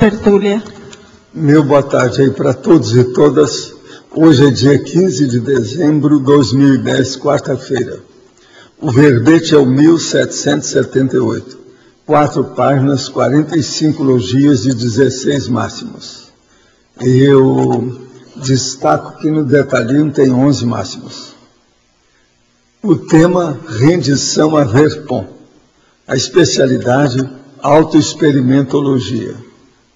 tertúlia. Meu boa tarde aí para todos e todas. Hoje é dia 15 de dezembro de 2010, quarta-feira. O verbete é o 1778. 4 páginas, 45 logias e 16 máximos. Eu destaco que no detalhinho tem 11 máximos. O tema, rendição a Verpon. A especialidade, autoexperimentologia.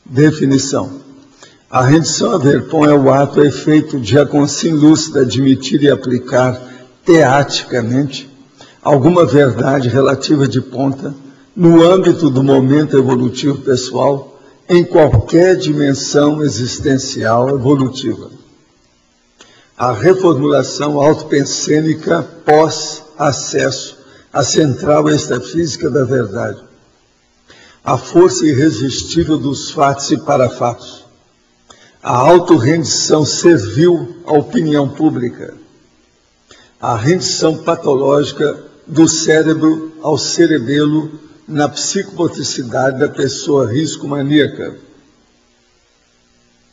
Definição. A rendição a Verpon é o ato efeito de a consciência lúcida admitir e aplicar teaticamente alguma verdade relativa de ponta no âmbito do momento evolutivo pessoal em qualquer dimensão existencial evolutiva. A reformulação autopensênica pós-acesso à central extrafísica da verdade. A força irresistível dos fatos e parafatos. A autorrendição servil à opinião pública. A rendição patológica do cérebro ao cerebelo na psicomotricidade da pessoa risco-maníaca.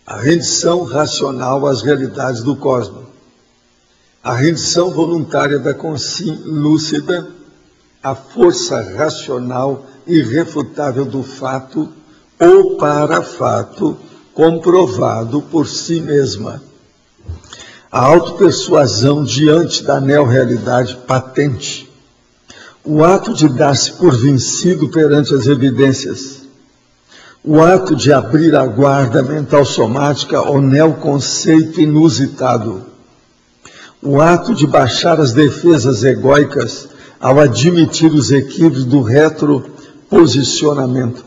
A rendição racional às realidades do cosmos. A rendição voluntária da consciência lúcida, a força racional irrefutável do fato ou parafato comprovado por si mesma. A autopersuasão diante da neo-realidade patente. O ato de dar-se por vencido perante as evidências. O ato de abrir a guarda mental somática ao neoconceito inusitado. O ato de baixar as defesas egóicas ao admitir os equívocos do retroposicionamento.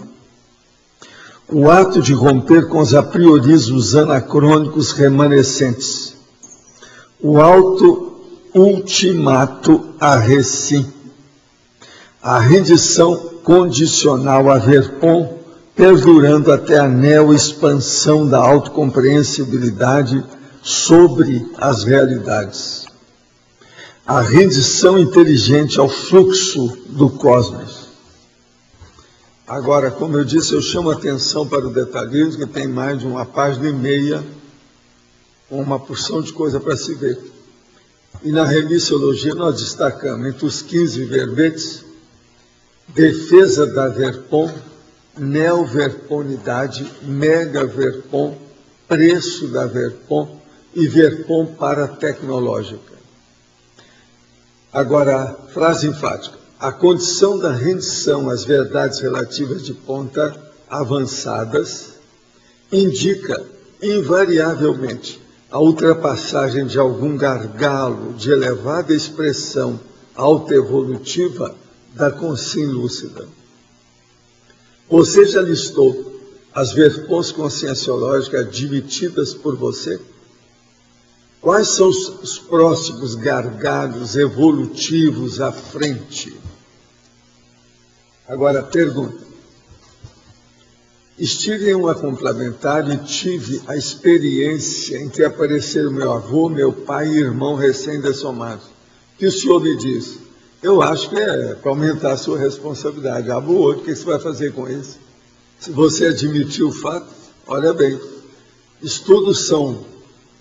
O ato de romper com os apriorismos anacrônicos remanescentes. O auto-ultimato a recim. A rendição condicional a Verpon, perdurando até a neo-expansão da autocompreensibilidade sobre as realidades. A rendição inteligente ao fluxo do cosmos. Agora, como eu disse, eu chamo a atenção para o detalhismo, que tem mais de 1,5 página, com uma porção de coisa para se ver. E na remissologia nós destacamos, entre os 15 verbetes, defesa da Verpon, neo-verponidade, mega-verpon, preço da Verpon e Verpon paratecnológica. Agora, frase enfática. A condição da rendição às verdades relativas de ponta avançadas indica, invariavelmente, a ultrapassagem de algum gargalo de elevada expressão autoevolutiva da consciência lúcida. Você já listou as verpons conscienciológicas admitidas por você? Quais são os próximos gargalos evolutivos à frente? Agora, pergunta. Estive em uma complementar e tive a experiência em que apareceram meu avô, meu pai e irmão recém-dessomados. O que o senhor me diz? Eu acho que é para aumentar a sua responsabilidade. Abra o olho, o que você vai fazer com isso? Se você admitir o fato, olha bem, estudos são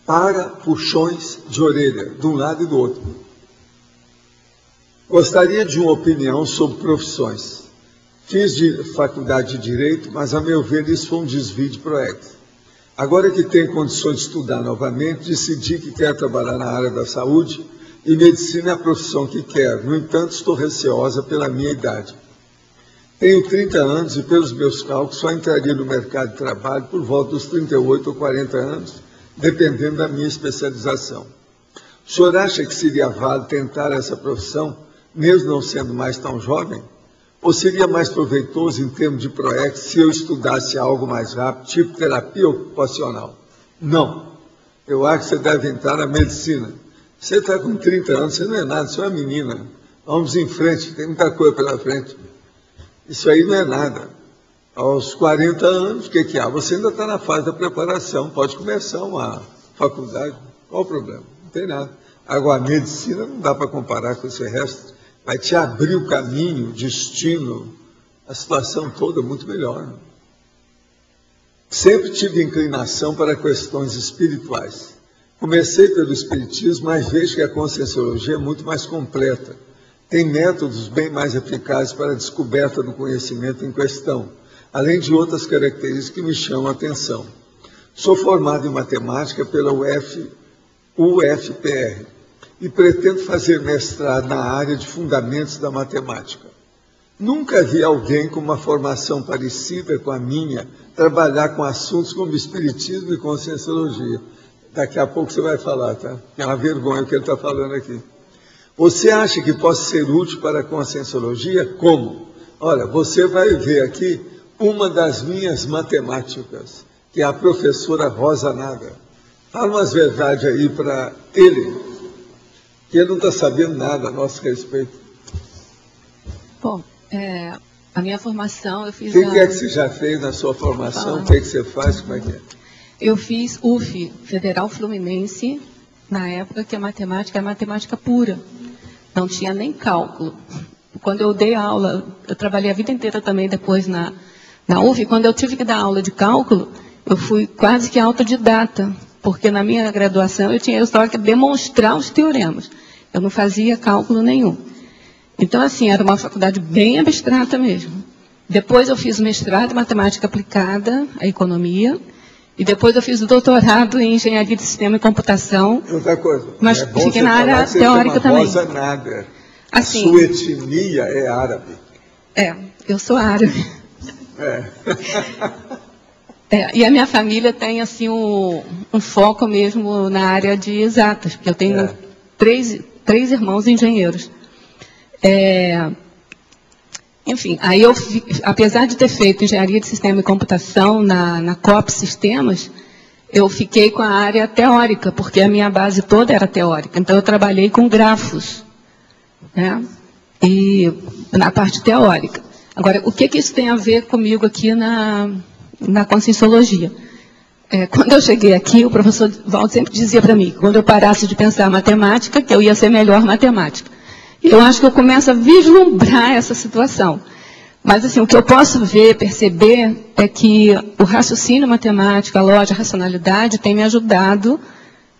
para puxões de orelha, de um lado e do outro. Gostaria de uma opinião sobre profissões. Fiz de faculdade de Direito, mas, a meu ver, isso foi um desvio de proex. Agora que tenho condições de estudar novamente, decidi que quero trabalhar na área da saúde e medicina é a profissão que quero. No entanto, estou receosa pela minha idade. Tenho 30 anos e, pelos meus cálculos, só entraria no mercado de trabalho por volta dos 38 ou 40 anos, dependendo da minha especialização. O senhor acha que seria válido tentar essa profissão, mesmo não sendo mais tão jovem? Ou seria mais proveitoso em termos de proex se eu estudasse algo mais rápido, tipo terapia ocupacional? Não. Eu acho que você deve entrar na medicina. Você está com 30 anos, você não é nada, você é uma menina. Vamos em frente, tem muita coisa pela frente. Isso aí não é nada. Aos 40 anos, o que há? Você ainda está na fase da preparação, pode começar uma faculdade, qual o problema? Não tem nada. Agora, a medicina não dá para comparar com esse resto. Vai te abrir o caminho, o destino, a situação toda muito melhor. Sempre tive inclinação para questões espirituais. Comecei pelo espiritismo, mas vejo que a conscienciologia é muito mais completa. Tem métodos bem mais eficazes para a descoberta do conhecimento em questão, além de outras características que me chamam a atenção. Sou formado em matemática pela UFPR e pretendo fazer mestrado na área de fundamentos da matemática. Nunca vi alguém com uma formação parecida com a minha trabalhar com assuntos como espiritismo e conscienciologia. Daqui a pouco você vai falar, tá? É uma vergonha o que ele está falando aqui. Você acha que posso ser útil para a conscienciologia? Como? Olha, você vai ver aqui uma das minhas matemáticas, que é a professora Rosa Naga. Fala umas verdades aí para ele, que ele não está sabendo nada a nosso respeito. Bom, a minha formação eu fiz... O que é que você já fez na sua formação? O que é que você faz? Como é que é? Eu fiz UF, Federal Fluminense, na época que a matemática é matemática pura. Não tinha nem cálculo. Quando eu dei aula, eu trabalhei a vida inteira também depois na UF, quando eu tive que dar aula de cálculo, eu fui quase que autodidata, porque na minha graduação eu tinha só que demonstrar os teoremas. Eu não fazia cálculo nenhum. Então, assim, era uma faculdade bem abstrata mesmo. Depois eu fiz mestrado em matemática aplicada à economia, e depois eu fiz o doutorado em engenharia de sistema e computação. Outra coisa, mas fiquei na área teórica também. Rosa Naga. Assim, sua etnia é árabe. Eu sou árabe. E a minha família tem assim um foco mesmo na área de exatas, porque eu tenho três irmãos engenheiros. Enfim, aí eu, apesar de ter feito engenharia de sistema e computação na COP Sistemas, eu fiquei com a área teórica, porque a minha base toda era teórica. Então, eu trabalhei com grafos, né? E na parte teórica. Agora, o que isso tem a ver comigo aqui na conscienciologia? Quando eu cheguei aqui, o professor Valdo sempre dizia para mim, quando eu parasse de pensar matemática, que eu ia ser melhor matemática. Eu acho que eu começo a vislumbrar essa situação. Mas, assim, o que eu posso ver, perceber, é que o raciocínio matemático, a lógica, a racionalidade, tem me ajudado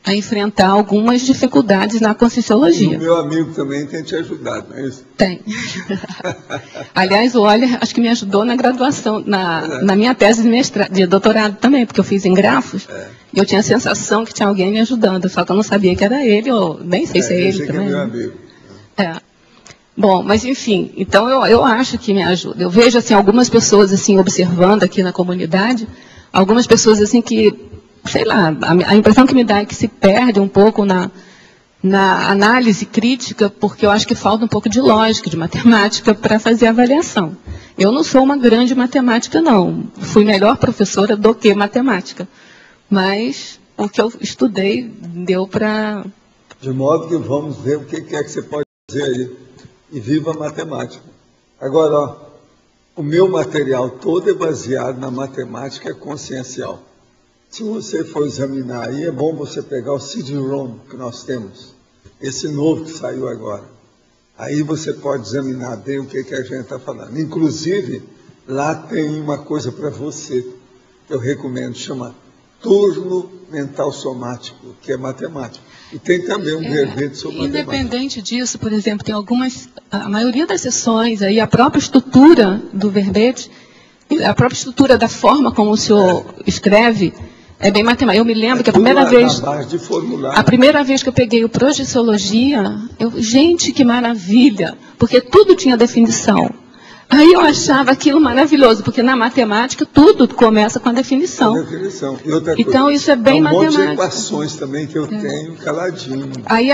a enfrentar algumas dificuldades na conscienciologia. E o meu amigo também tem te ajudado, não é isso? Tem. Aliás, o Oller, acho que me ajudou na graduação, na minha tese de doutorado também, porque eu fiz em grafos, e eu tinha a sensação que tinha alguém me ajudando, só que eu não sabia que era ele, ou nem sei se é ele também. Que é meu amigo. Bom, mas enfim, então eu acho que me ajuda. Eu vejo assim, algumas pessoas assim, observando aqui na comunidade, algumas pessoas assim que, sei lá, a impressão que me dá é que se perde um pouco na análise crítica, porque eu acho que falta um pouco de lógica, de matemática para fazer a avaliação. Eu não sou uma grande matemática, não. Fui melhor professora do que matemática. Mas o que eu estudei deu para... De modo que vamos ver o que é que você pode dizer aí. E viva a matemática. Agora, ó, o meu material todo é baseado na matemática consciencial. Se você for examinar aí, é bom você pegar o CD-ROM que nós temos, esse novo que saiu agora. Aí você pode examinar bem o que a gente está falando. Inclusive, lá tem uma coisa para você, que eu recomendo, chama turno mental somático, que é matemática. E tem também um verbete sobre matemática. Independente disso, por exemplo, tem a maioria das sessões, aí, a própria estrutura do verbete, a própria estrutura da forma como o senhor escreve, é bem matemática. Eu me lembro que a primeira vez que eu peguei o Projeciologia, gente, que maravilha, porque tudo tinha definição. Aí eu achava aquilo maravilhoso, porque na matemática tudo começa com a definição. E outra coisa, então isso é bem matemático. Um monte de equações também que eu tenho caladinho. Aí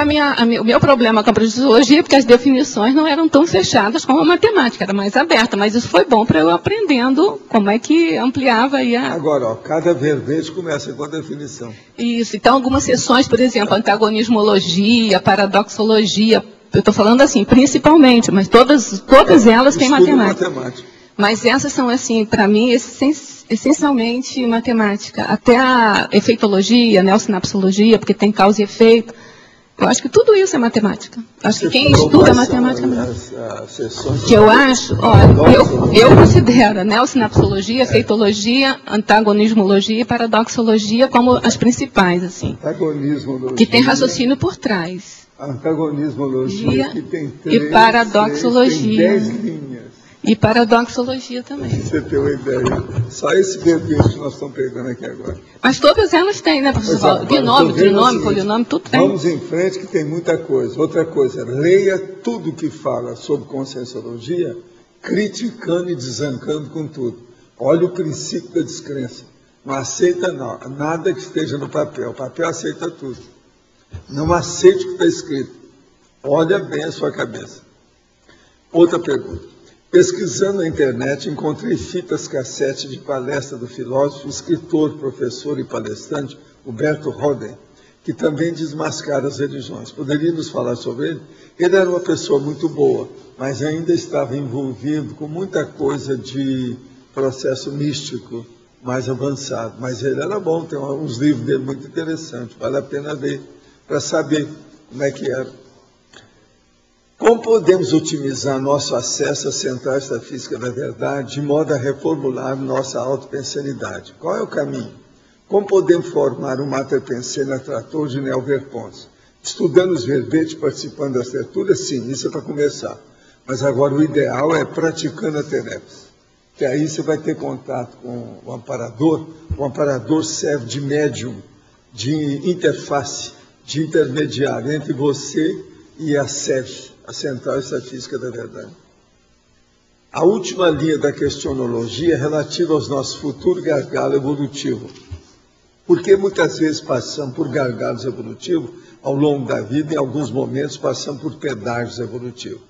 o meu problema com a projeciologia é porque as definições não eram tão fechadas como a matemática, era mais aberta, mas isso foi bom para eu aprendendo como é que ampliava aí a... Agora, ó, cada verbete começa com a definição. Isso, então algumas sessões, por exemplo, antagonismologia, paradoxologia, eu estou falando assim, principalmente, mas todas elas têm matemática. Mas essas são, assim, para mim, essencialmente matemática. Até a efeitologia, neossinapsologia, porque tem causa e efeito. Eu acho que tudo isso é matemática. Acho que quem estuda matemática mesmo. As Que eu acho, eu considero a neossinapsologia, feitologia, antagonismologia e paradoxologia como as principais, assim. Antagonismologia. Que tem raciocínio por trás. Antagonismologia, que tem 3, e paradoxologia. 6, tem 10 linhas. E paradoxologia também. Você tem uma ideia. Só esse verbete que nós estamos pegando aqui agora. Mas todas elas têm, né, professor Paulo? Binômio, trinômio, polinômio, tudo tem. Vamos em frente que tem muita coisa. Outra coisa, leia tudo que fala sobre conscienciologia, criticando e desancando com tudo. Olha o princípio da descrença. Não aceita nada que esteja no papel. O papel aceita tudo. Não aceite o que está escrito. Olha bem a sua cabeça. Outra pergunta. Pesquisando na internet, encontrei fitas cassete de palestra do filósofo, escritor, professor e palestrante Huberto Roden, que também desmascara as religiões. Poderia nos falar sobre ele? Ele era uma pessoa muito boa, mas ainda estava envolvido com muita coisa de processo místico mais avançado. Mas ele era bom, tem uns livros dele muito interessantes, vale a pena ler, para saber como é que era. Como podemos otimizar nosso acesso às centrais da física da verdade, de modo a reformular nossa autopensanidade? Qual é o caminho? Como podemos formar um mater pensene atrator de Neo-Verpontes? Estudando os verbetes, participando das tertúlias? Sim, isso é para começar. Mas agora o ideal é praticando a tenebris. Que aí você vai ter contato com o amparador. O amparador serve de médium, de interface, de intermediário entre você e a SEV, a Central Estatística da Verdade. A última linha da questionologia é relativa aos nossos futuros gargalos evolutivos. Porque muitas vezes passamos por gargalos evolutivos ao longo da vida, em alguns momentos passamos por pedágios evolutivos.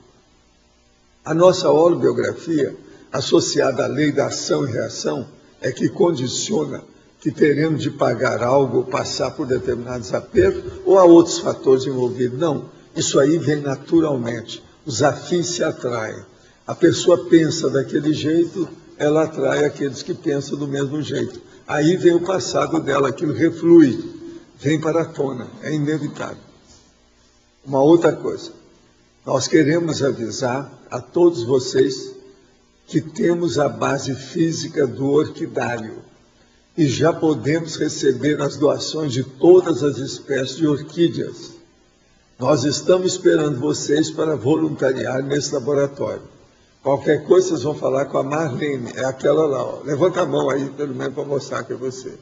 A nossa holobiografia, associada à lei da ação e reação, é que condiciona que teremos de pagar algo ou passar por determinados apertos ou há outros fatores envolvidos. Não. Isso aí vem naturalmente, os afins se atraem. A pessoa pensa daquele jeito, ela atrai aqueles que pensam do mesmo jeito. Aí vem o passado dela, aquilo reflui, vem para a tona, é inevitável. Uma outra coisa, nós queremos avisar a todos vocês que temos a base física do orquidário e já podemos receber as doações de todas as espécies de orquídeas. Nós estamos esperando vocês para voluntariar nesse laboratório. Qualquer coisa, vocês vão falar com a Marlene, é aquela lá, ó. Levanta a mão aí, pelo menos, para mostrar que é você.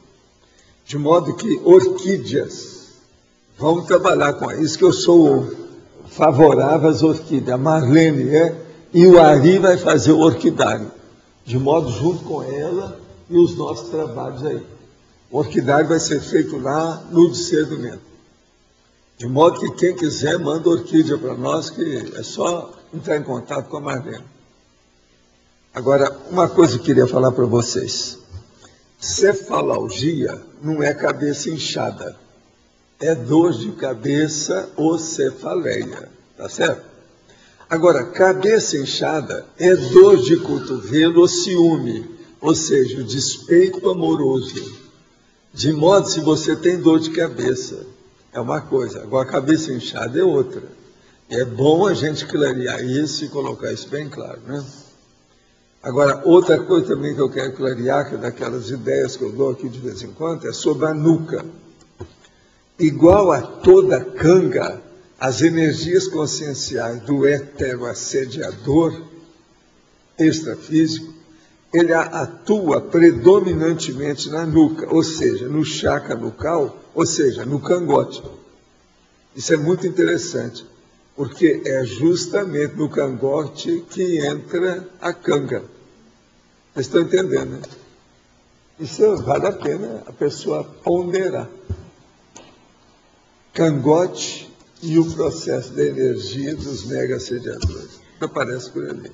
De modo que orquídeas, vamos trabalhar com isso, que eu sou favorável às orquídeas. A Marlene e o Ari vai fazer o orquidário. De modo, junto com ela e os nossos trabalhos aí. O orquidário vai ser feito lá no discernimento. De modo que quem quiser, manda orquídea para nós, que é só entrar em contato com a Marlene. Agora, uma coisa que eu queria falar para vocês. Cefalgia não é cabeça inchada. É dor de cabeça ou cefaleia. Tá certo? Agora, cabeça inchada é dor de cotovelo ou ciúme. Ou seja, o despeito amoroso. De modo, se você tem dor de cabeça, é uma coisa, agora a cabeça inchada é outra. E é bom a gente clarear isso e colocar isso bem claro, né? Agora, outra coisa também que eu quero clarear, que é daquelas ideias que eu dou aqui de vez em quando, é sobre a nuca. Igual a toda canga, as energias conscienciais do heteroassediador extrafísico, ele atua predominantemente na nuca, ou seja, no chakra nucal, ou seja, no cangote. Isso é muito interessante, porque é justamente no cangote que entra a canga. Vocês estão entendendo, né? Isso vale a pena a pessoa ponderar. Cangote e o processo da energia dos mega-assediadores. Aparece por ali.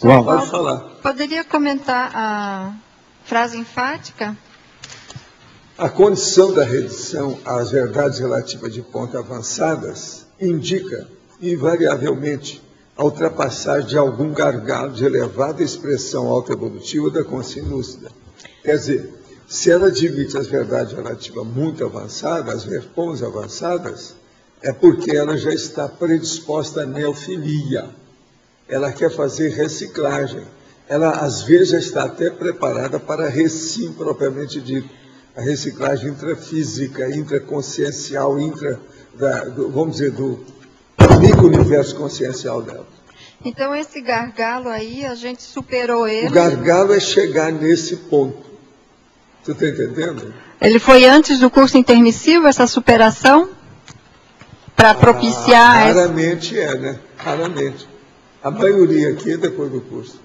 Pode falar. Poderia comentar a frase enfática? A condição da redição às verdades relativas de ponto avançadas indica, invariavelmente, a ultrapassagem de algum gargalo de elevada expressão autoevolutiva da consciência lúcida. Quer dizer, se ela admite as verdades relativas muito avançadas, as verpons avançadas, é porque ela já está predisposta à neofilia. Ela quer fazer reciclagem. Ela, às vezes, já está até preparada para a recim, propriamente dito. A reciclagem intrafísica, intraconsciencial, vamos dizer, do micro-universo consciencial dela. Então, esse gargalo aí, a gente superou ele. O gargalo é chegar nesse ponto. Você está entendendo? Ele foi antes do curso intermissivo, essa superação? Para propiciar... Raramente né? Raramente. A maioria aqui é depois do curso.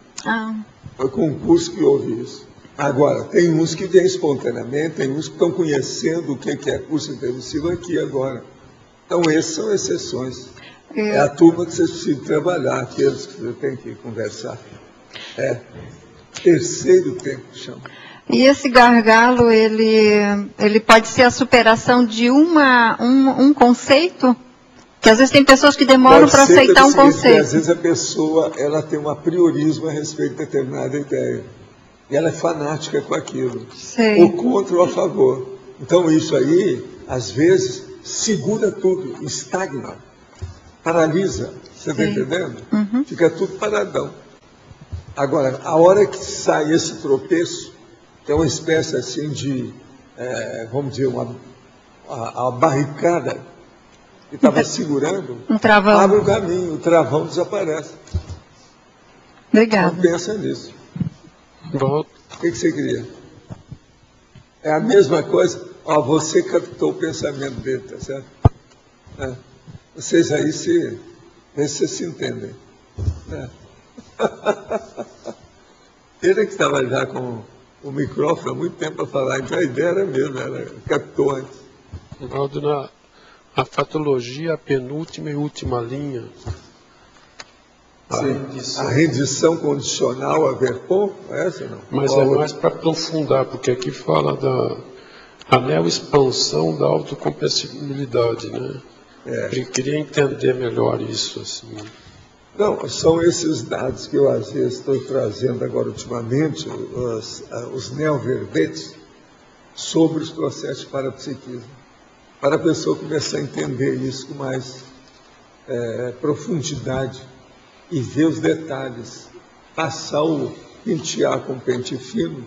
Foi com o curso que houve isso. Agora, tem uns que vêm espontaneamente, tem uns que estão conhecendo o que é curso intermissivo aqui agora. Então, essas são exceções. É a turma que vocês precisam trabalhar, aqueles que você tem que conversar. Terceiro tempo, chama. E esse gargalo, ele pode ser a superação de um conceito? Que às vezes tem pessoas que demoram para aceitar um conceito. Às vezes a pessoa ela tem um apriorismo a respeito de determinada ideia. E ela é fanática com aquilo. Sei. Ou contra ou a favor. Então isso aí, às vezes, segura tudo, estagna, paralisa. Você está entendendo? Uhum. Fica tudo paradão. Agora, a hora que sai esse tropeço, que é uma espécie assim de, vamos dizer, a barricada que estava segurando, travão. Abre o caminho, o travão desaparece. Obrigada. Não pensa nisso. Volto. O que você queria? É a mesma coisa. Você captou o pensamento dele, tá certo? Vocês aí vê se vocês se entendem. Ele é que estava já com o microfone há muito tempo para falar, então a ideia era mesmo, captou antes. Valdo, a fatologia, a penúltima e última linha. A rendição condicional a verpon, essa não? Mas é mais para aprofundar, porque aqui fala da neo-expansão da autocompressibilidade, né? Eu queria entender melhor isso, assim. Não, são esses dados que eu às vezes estou trazendo agora ultimamente, os neoverbetes, sobre os processos de parapsiquismo, para a pessoa começar a entender isso com mais profundidade e ver os detalhes, passar o pentear com pente fino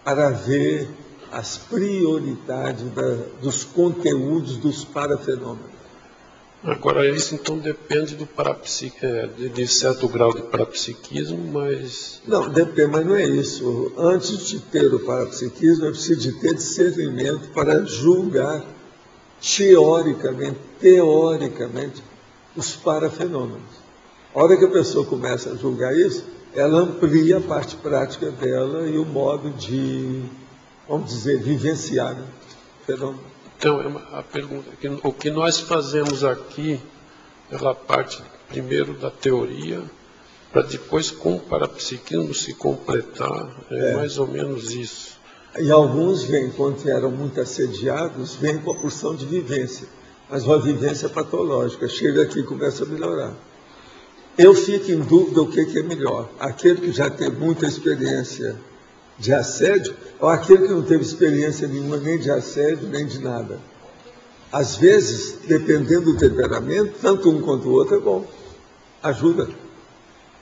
para ver as prioridades dos conteúdos dos parafenômenos. Agora, isso então depende do de certo grau de parapsiquismo, mas... Não, depende, mas não é isso. Antes de ter o parapsiquismo, é preciso de ter discernimento para julgar teoricamente, os parafenômenos. A hora que a pessoa começa a julgar isso, ela amplia a parte prática dela e o modo de, vamos dizer, vivenciar o fenômeno. Então, a pergunta é que o que nós fazemos aqui, ela parte primeiro da teoria, para depois, com o parapsiquismo se completar, mais ou menos isso. E alguns vêm, quando eram muito assediados, vêm com a porção de vivência, mas uma vivência patológica, chega aqui e começa a melhorar. Eu fico em dúvida o que é melhor, aquele que já teve muita experiência de assédio, ou aquele que não teve experiência nenhuma, nem de assédio, nem de nada. Às vezes, dependendo do temperamento, tanto um quanto o outro é bom, ajuda.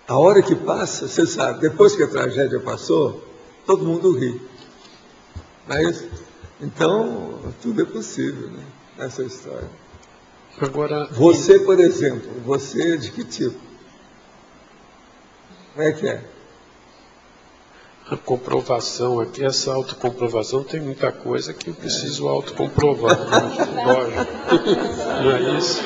A hora que passa, você sabe, depois que a tragédia passou, todo mundo ri. Mas, então, tudo é possível, né, nessa história. Agora, você, por exemplo, você é de que tipo? Como é que é? A comprovação aqui, essa autocomprovação, tem muita coisa que eu preciso autocomprovar. Lógico. Não é isso?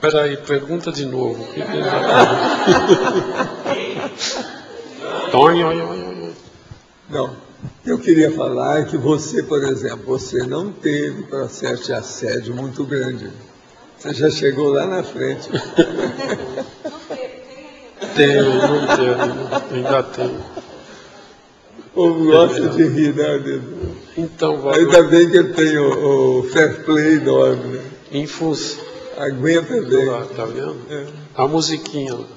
Peraí, pergunta de novo. O que ele Não, eu queria falar que você, por exemplo, você não teve processo de assédio muito grande. Você já chegou lá na frente. Não tenho, ainda tenho. O povo gosta de rir, né, amigo? Então, Valdo, ainda bem que eu tenho o fair play enorme, né? Em função. Aguenta bem. Lá, tá vendo? A musiquinha lá.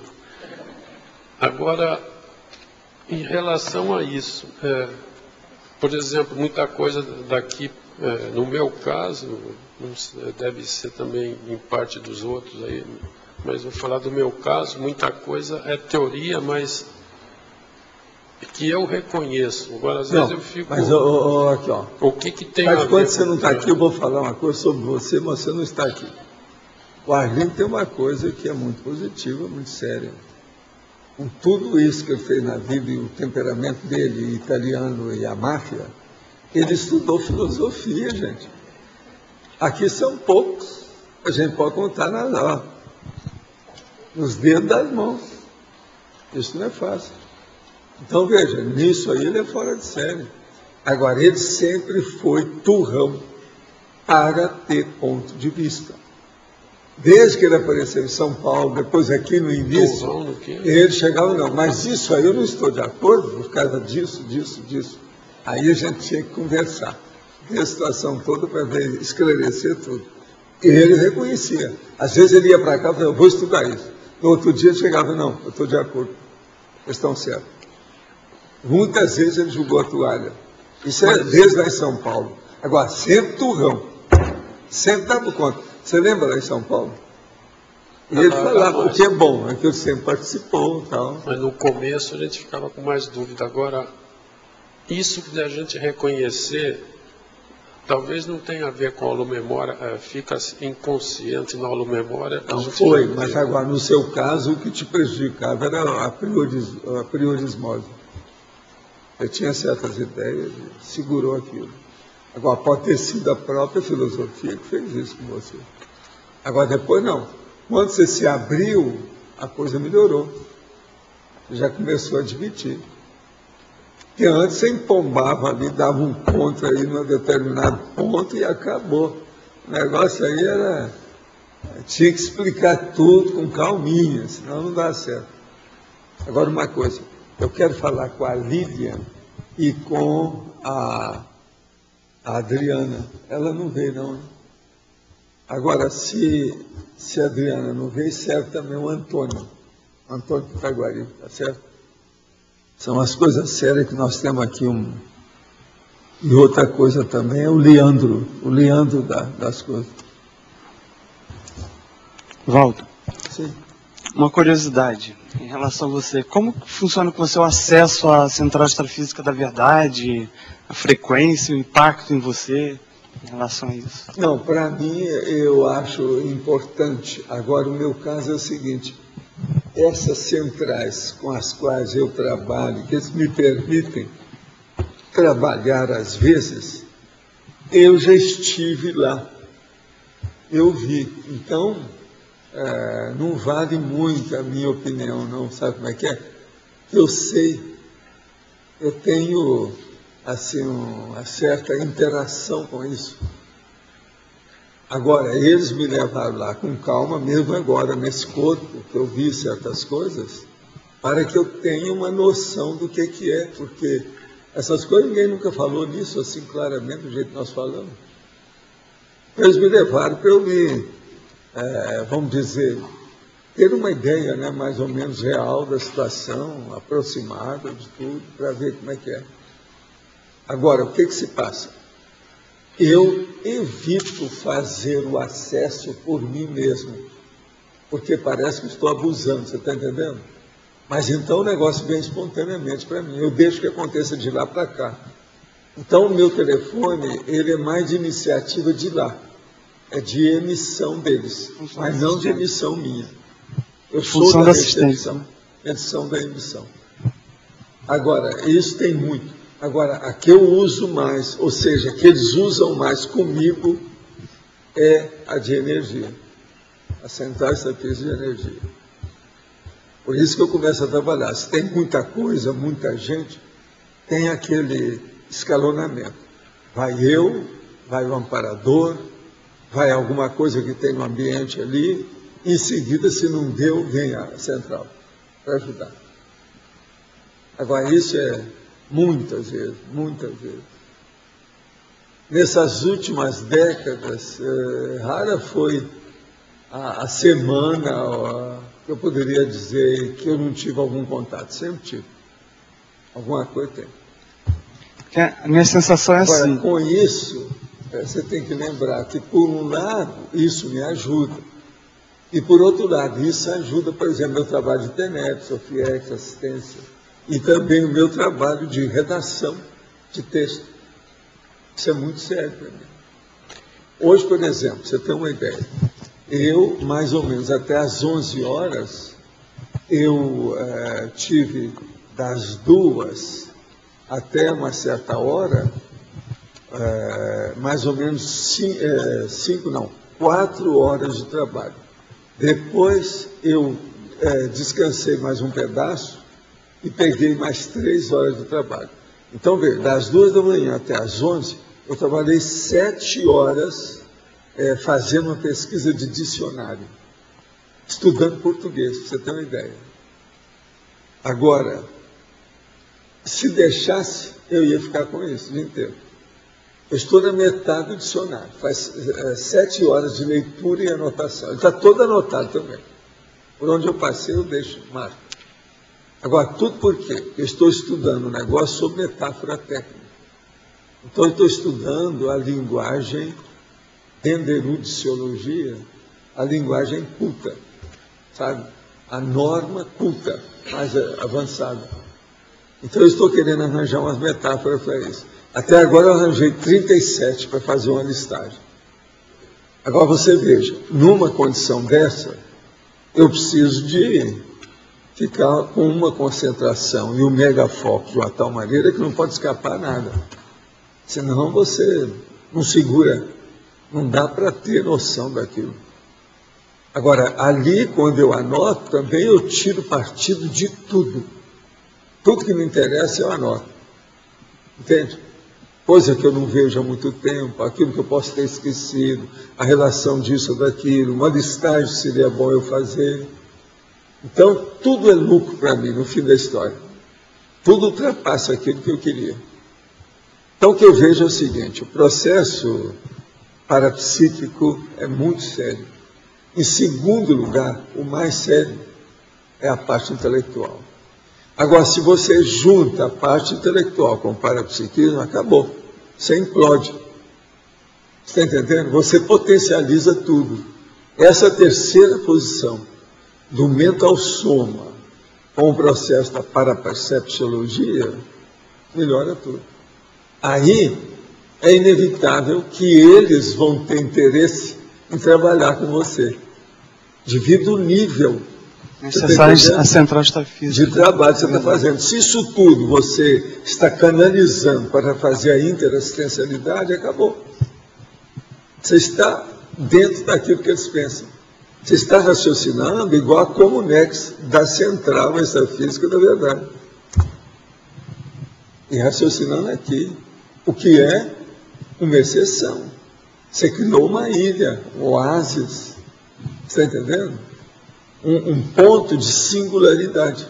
Agora, em relação a isso, por exemplo, muita coisa daqui, no meu caso, deve ser também em parte dos outros aí, mas vou falar do meu caso, muita coisa é teoria, mas que eu reconheço. Agora, às vezes eu fico... Mas, aqui, ó. O que tem mas a ver quando você não está com... aqui, eu vou falar uma coisa sobre você, mas você não está aqui. O Arlindo tem uma coisa que é muito positiva, muito séria. Com tudo isso que ele fez na vida, e o temperamento dele, italiano e a máfia, ele estudou filosofia, gente. Aqui são poucos. A gente pode contar nos dedos das mãos. Isso não é fácil. Então, veja, nisso aí ele é fora de série. Agora, ele sempre foi turrão para ter ponto de vista. Desde que ele apareceu em São Paulo, depois aqui no início, ele chegava, não, mas isso aí eu não estou de acordo, por causa disso. Aí a gente tinha que conversar. A situação toda para esclarecer tudo. E ele reconhecia. Às vezes ele ia para cá e falava, eu vou estudar isso. No outro dia ele chegava, não, eu estou de acordo. Questão certa. Muitas vezes ele jogou a toalha. Isso é desde lá em São Paulo. Agora, sempre turrão. Sempre dava conta. Você lembra lá em São Paulo? E ele falava, o que é bom, é que ele sempre participou. Tal. Mas no começo a gente ficava com mais dúvida. Agora, isso que a gente reconhecer, talvez não tenha a ver com a holomemória, fica inconsciente na holomemória. Não foi, mas agora, no seu caso, o que te prejudicava era a priorismose. Eu tinha certas ideias e segurou aquilo. Agora, pode ter sido a própria filosofia que fez isso com você. Agora, depois não. Quando você se abriu, a coisa melhorou. Você já começou a admitir. Porque antes você empombava ali, dava um ponto aí num determinado ponto e acabou. O negócio aí era... Tinha que explicar tudo com calminha, senão não dá certo. Agora, uma coisa. Eu quero falar com a Lídia e com a Adriana. Ela não veio, não, né? Agora, se a Adriana não veio, serve também o Antônio. Antônio Pitaguari, tá certo? São as coisas sérias que nós temos aqui. E outra coisa também é o Leandro das coisas. Valdo. Sim. Uma curiosidade em relação a você. Como funciona com você o acesso à Central Astrofísica da Verdade, a frequência, o impacto em você em relação a isso? Não, para mim eu acho importante. Agora, o meu caso é o seguinte. Essas centrais com as quais eu trabalho, que eles me permitem trabalhar às vezes, eu já estive lá. Eu vi. Então... não vale muito a minha opinião, não. Sabe como é que é? Eu sei, eu tenho assim, uma certa interação com isso. Agora, eles me levaram lá com calma, mesmo agora, nesse corpo, que eu vi certas coisas, para que eu tenha uma noção do que é, porque essas coisas ninguém nunca falou nisso assim claramente, do jeito que nós falamos. Eles me levaram para eu me... vamos dizer, ter uma ideia, né, mais ou menos real da situação, aproximada de tudo, para ver como é que é. Agora, o que se passa? Eu evito fazer o acesso por mim mesmo, porque parece que estou abusando, você está entendendo? Mas então o negócio vem espontaneamente para mim, eu deixo que aconteça de lá para cá. Então o meu telefone, ele é mais de iniciativa de lá. É de emissão deles, mas não de emissão minha. Eu sou da recepção, edição da emissão. Agora, isso tem muito. Agora, a que eu uso mais, ou seja, que eles usam mais comigo, é a de energia. A Central Astrofísica de Energia. Por isso que eu começo a trabalhar. Se tem muita coisa, muita gente, tem aquele escalonamento. Vai eu, vai o amparador, vai alguma coisa que tem no ambiente ali, em seguida, se não deu, vem a central para ajudar. Agora, isso é muitas vezes. Nessas últimas décadas, rara foi a semana que eu poderia dizer que eu não tive algum contato. Sempre tive. Alguma coisa tem. A minha sensação é Agora, assim. com isso, você tem que lembrar que, por um lado, isso me ajuda. E, por outro lado, isso ajuda, por exemplo, meu trabalho de TENEP, Sofiex, assistência, e também o meu trabalho de redação de texto. Isso é muito sério para mim. Hoje, por exemplo, você tem uma ideia, eu, mais ou menos até às 11 horas, eu tive das 2 até uma certa hora, mais ou menos 4 horas de trabalho. Depois eu descansei mais um pedaço e peguei mais 3 horas de trabalho. Então, veja, das 2 da manhã até as 11, eu trabalhei 7 horas fazendo uma pesquisa de dicionário, estudando português, para você ter uma ideia. Agora, se deixasse, eu ia ficar com isso o dia inteiro. Eu estou na metade do dicionário, faz 7 horas de leitura e anotação. Ele está todo anotado também. Por onde eu passei, eu deixo marca. Agora, tudo por quê? Eu estou estudando um negócio sobre metáfora técnica. Então, eu estou estudando a linguagem, dentro da erudiciologia, a linguagem culta, sabe? A norma culta, mais avançada. Então, eu estou querendo arranjar umas metáforas para isso. Até agora, eu arranjei 37 para fazer uma listagem. Agora, você veja, numa condição dessa, eu preciso de ficar com uma concentração e um megafoco de uma tal maneira que não pode escapar nada. Senão você não segura, não dá para ter noção daquilo. Agora, ali, quando eu anoto, também eu tiro partido de tudo. Tudo que me interessa eu anoto. Entende? Coisa que eu não vejo há muito tempo, aquilo que eu posso ter esquecido, a relação disso ou daquilo, uma listagem seria bom eu fazer. Então, tudo é lucro para mim no fim da história. Tudo ultrapassa aquilo que eu queria. Então, o que eu vejo é o seguinte, o processo parapsíquico é muito sério. Em segundo lugar, o mais sério é a parte intelectual. Agora, se você junta a parte intelectual com o parapsiquismo, acabou. Você implode. Você está entendendo? Você potencializa tudo. Essa terceira posição, do mental soma, com o processo da parapercepciologia, melhora tudo. Aí, é inevitável que eles vão ter interesse em trabalhar com você, devido ao nível necessário a central extrafísica de trabalho que você está fazendo. Se isso tudo você está canalizando para fazer a interassistencialidade, acabou. Você está dentro daquilo que eles pensam. Você está raciocinando igual a Comunex da central extrafísica da verdade. E raciocinando aqui, o que é uma exceção. Você criou uma ilha, um oásis. Você está entendendo? Um ponto de singularidade.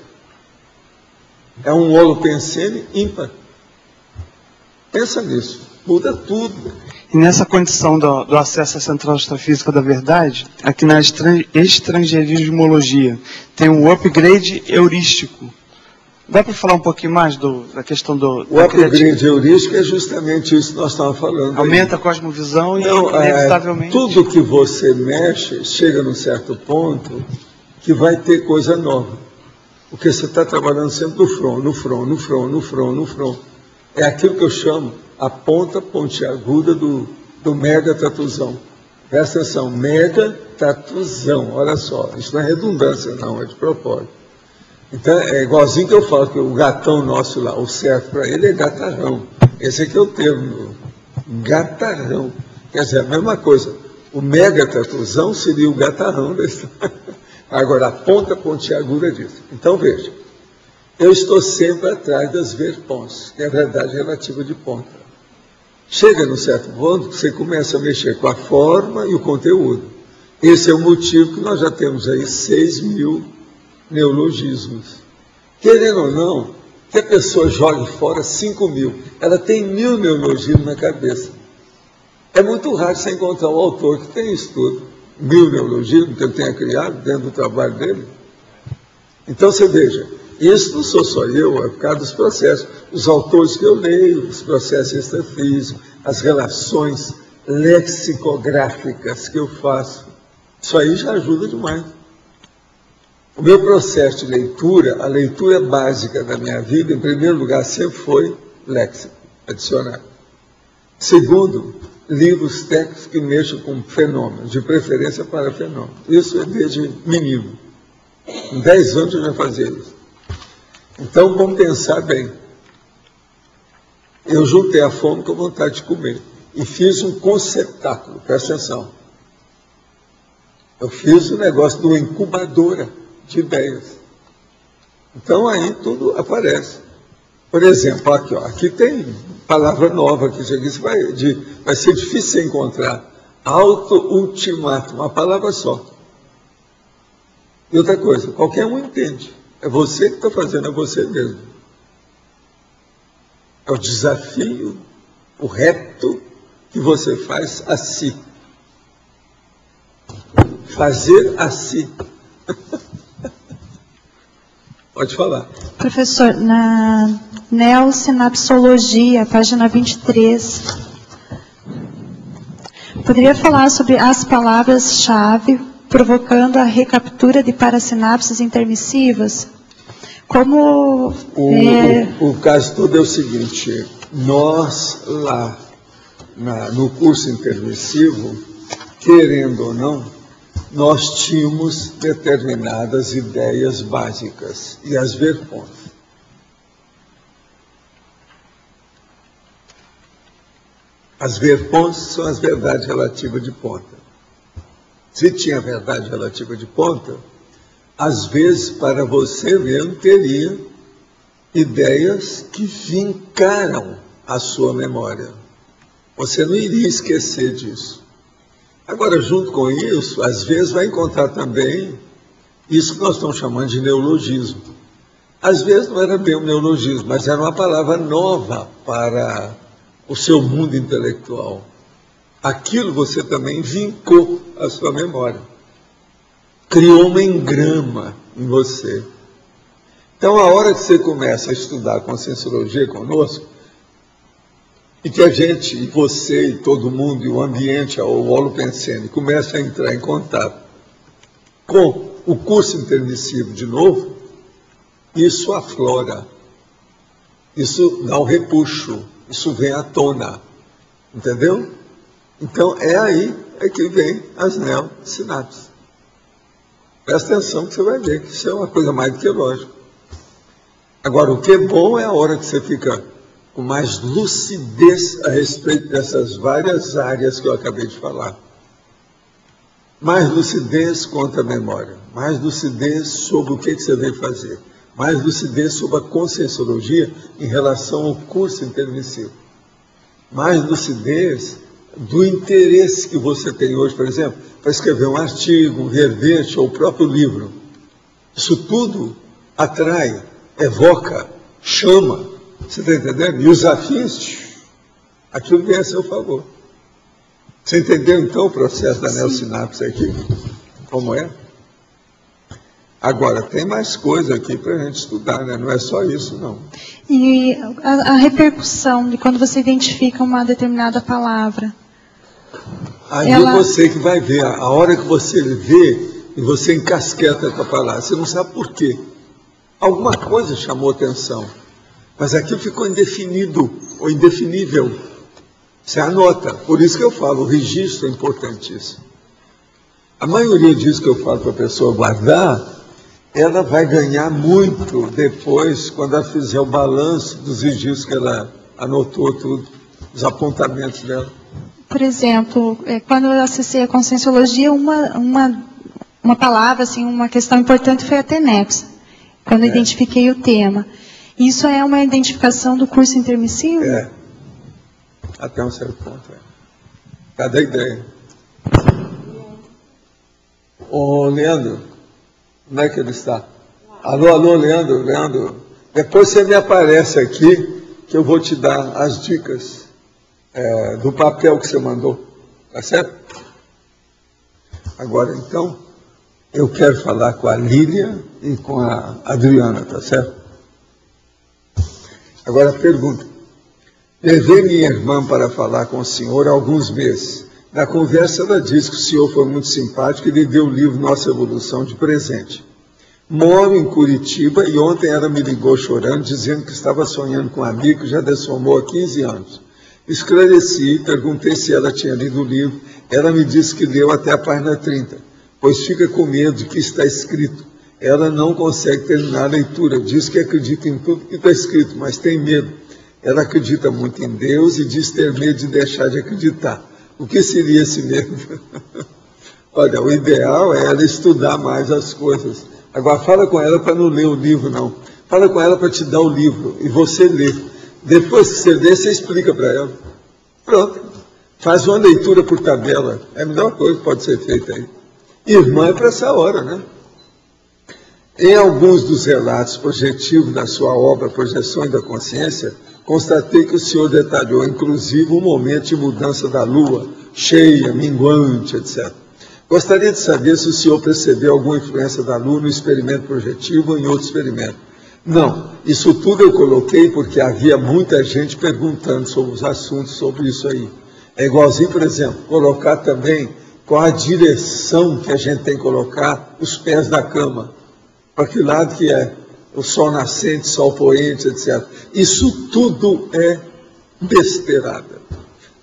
É um holopensene ímpar. Pensa nisso. Muda tudo. E nessa condição do acesso à central extrafísica da verdade, aqui na estrangeirismologia, tem um upgrade heurístico. Dá para falar um pouquinho mais da questão do... O upgrade heurístico é justamente isso que nós estávamos falando. Aumenta a cosmovisão e, inevitavelmente... Tudo que você mexe, chega num certo ponto que vai ter coisa nova. Porque você está trabalhando sempre no front. É aquilo que eu chamo a ponta pontiaguda do mega tatuzão. Presta atenção, mega tatuzão. Olha só, isso não é redundância não, é de propósito. Então, é igualzinho que eu falo, que o gatão nosso lá, o certo para ele é gatarrão. Esse aqui é o termo, gatarrão. Quer dizer, a mesma coisa. O mega tatuzão seria o gatarrão desse. Agora, a ponta pontiaguda disso. Então, veja, eu estou sempre atrás das verpons, que é a verdade relativa de ponta. Chega num certo ponto que você começa a mexer com a forma e o conteúdo. Esse é o motivo que nós já temos aí 6.000 neologismos. Querendo ou não, que a pessoa jogue fora 5.000. Ela tem 1.000 neologismos na cabeça. É muito raro você encontrar um autor que tem isso tudo. 1.000 neologismos que ele tenha criado dentro do trabalho dele. Então, você veja, Isso não sou só eu, é por causa dos processos. Os autores que eu leio, os processos extrafísicos, as relações lexicográficas que eu faço. Isso aí já ajuda demais. O meu processo de leitura, a leitura básica da minha vida, em primeiro lugar, sempre foi léxico, dicionário. Segundo, livros técnicos que mexam com fenômenos, de preferência para fenômenos. Isso é desde menino. Com 10 anos eu já fazia isso. Então, vamos pensar bem. Eu juntei a fome com a vontade de comer. E fiz um conceptáculo, presta atenção. Eu fiz o negócio de uma incubadora de ideias. Então, aí tudo aparece. Por exemplo, aqui, ó, aqui tem palavra nova, que vai ser difícil encontrar. Auto-ultimato, uma palavra só. E outra coisa, qualquer um entende. É você que está fazendo, é você mesmo. É o desafio, o reto que você faz a si. Fazer a si. Pode falar. Professor, na neossinapsologia, página 23, poderia falar sobre as palavras-chave provocando a recaptura de parasinapses intermissivas? Como... O caso todo é o seguinte, nós lá no curso intermissivo, querendo ou não, nós tínhamos determinadas ideias básicas e as verpontes. As verpontes são as verdades relativas de ponta. Se tinha verdade relativa de ponta, às vezes, para você mesmo, teria ideias que vincaram a sua memória. Você não iria esquecer disso. Agora, junto com isso, às vezes vai encontrar também isso que nós estamos chamando de neologismo. Às vezes não era bem um neologismo, mas era uma palavra nova para o seu mundo intelectual. Aquilo você também vincou a sua memória. Criou uma engrama em você. Então, a hora que você começa a estudar a Conscienciologia conosco, e que a gente, e você, e todo mundo, e o ambiente, o holopensene, começa a entrar em contato com o curso intermissivo de novo, isso aflora, isso dá um repuxo, isso vem à tona, entendeu? Então, é aí que vem as neossinapses. Presta atenção que você vai ver que isso é uma coisa mais do que lógica. Agora, o que é bom é a hora que você fica com mais lucidez a respeito dessas várias áreas que eu acabei de falar. Mais lucidez contra a memória, mais lucidez sobre o que você vem fazer, mais lucidez sobre a Conscienciologia em relação ao curso intermissivo, mais lucidez do interesse que você tem hoje, por exemplo, para escrever um artigo, um verbete ou o próprio livro. Isso tudo atrai, evoca, chama. Você está entendendo? E os afins, aquilo vem a seu favor. Você entendeu, então, o processo da neossinapse aqui? Como é? Agora, tem mais coisa aqui para a gente estudar, né? Não é só isso, não. E a repercussão de quando você identifica uma determinada palavra? Aí você que vai ver, a hora que você vê e você encasqueta com a palavra, você não sabe por quê. Alguma coisa chamou atenção. Mas aquilo ficou indefinido ou indefinível. Você anota. Por isso que eu falo, o registro é importantíssimo. A maioria disso que eu falo para a pessoa guardar, ela vai ganhar muito depois, quando ela fizer o balanço dos registros que ela anotou, tudo, os apontamentos dela. Por exemplo, quando eu acessei a Conscienciologia, uma palavra, assim, uma questão importante foi a tenexa, quando eu identifiquei o tema. Isso é uma identificação do curso intermissivo? É. Até um certo ponto, Cada ideia. Ô, Leandro, como é que ele está? Alô, Leandro, Leandro. Depois você me aparece aqui, que eu vou te dar as dicas do papel que você mandou. Tá certo? Agora, então, eu quero falar com a Lília e com a Adriana, tá certo? Agora, pergunta. Levei minha irmã para falar com o senhor há alguns meses. Na conversa, ela disse que o senhor foi muito simpático e lhe deu o livro Nossa Evolução de presente. Moro em Curitiba e ontem ela me ligou chorando, dizendo que estava sonhando com um amigo que já dessomou há 15 anos. Esclareci, perguntei se ela tinha lido o livro. Ela me disse que leu até a página 30, pois fica com medo de que está escrito. Ela não consegue terminar a leitura, diz que acredita em tudo que está escrito, mas tem medo. Ela acredita muito em Deus e diz ter medo de deixar de acreditar. O que seria esse medo? Olha, o ideal é ela estudar mais as coisas. Agora, fala com ela para não ler o livro, não. Fala com ela para te dar o livro e você lê. Depois que você lê, você explica para ela. Pronto. Faz uma leitura por tabela. É a melhor coisa que pode ser feita aí. Irmã é para essa hora, né? Em alguns dos relatos projetivos da sua obra Projeções da Consciência, constatei que o senhor detalhou, inclusive, um momento de mudança da lua, cheia, minguante, etc. Gostaria de saber se o senhor percebeu alguma influência da lua no experimento projetivo ou em outro experimento. Não, isso tudo eu coloquei porque havia muita gente perguntando sobre os assuntos sobre isso aí. É igualzinho, por exemplo, colocar também qual a direção que a gente tem que colocar os pés da cama. Para que lado que é? O sol nascente, sol poente, etc. Isso tudo é besteirada.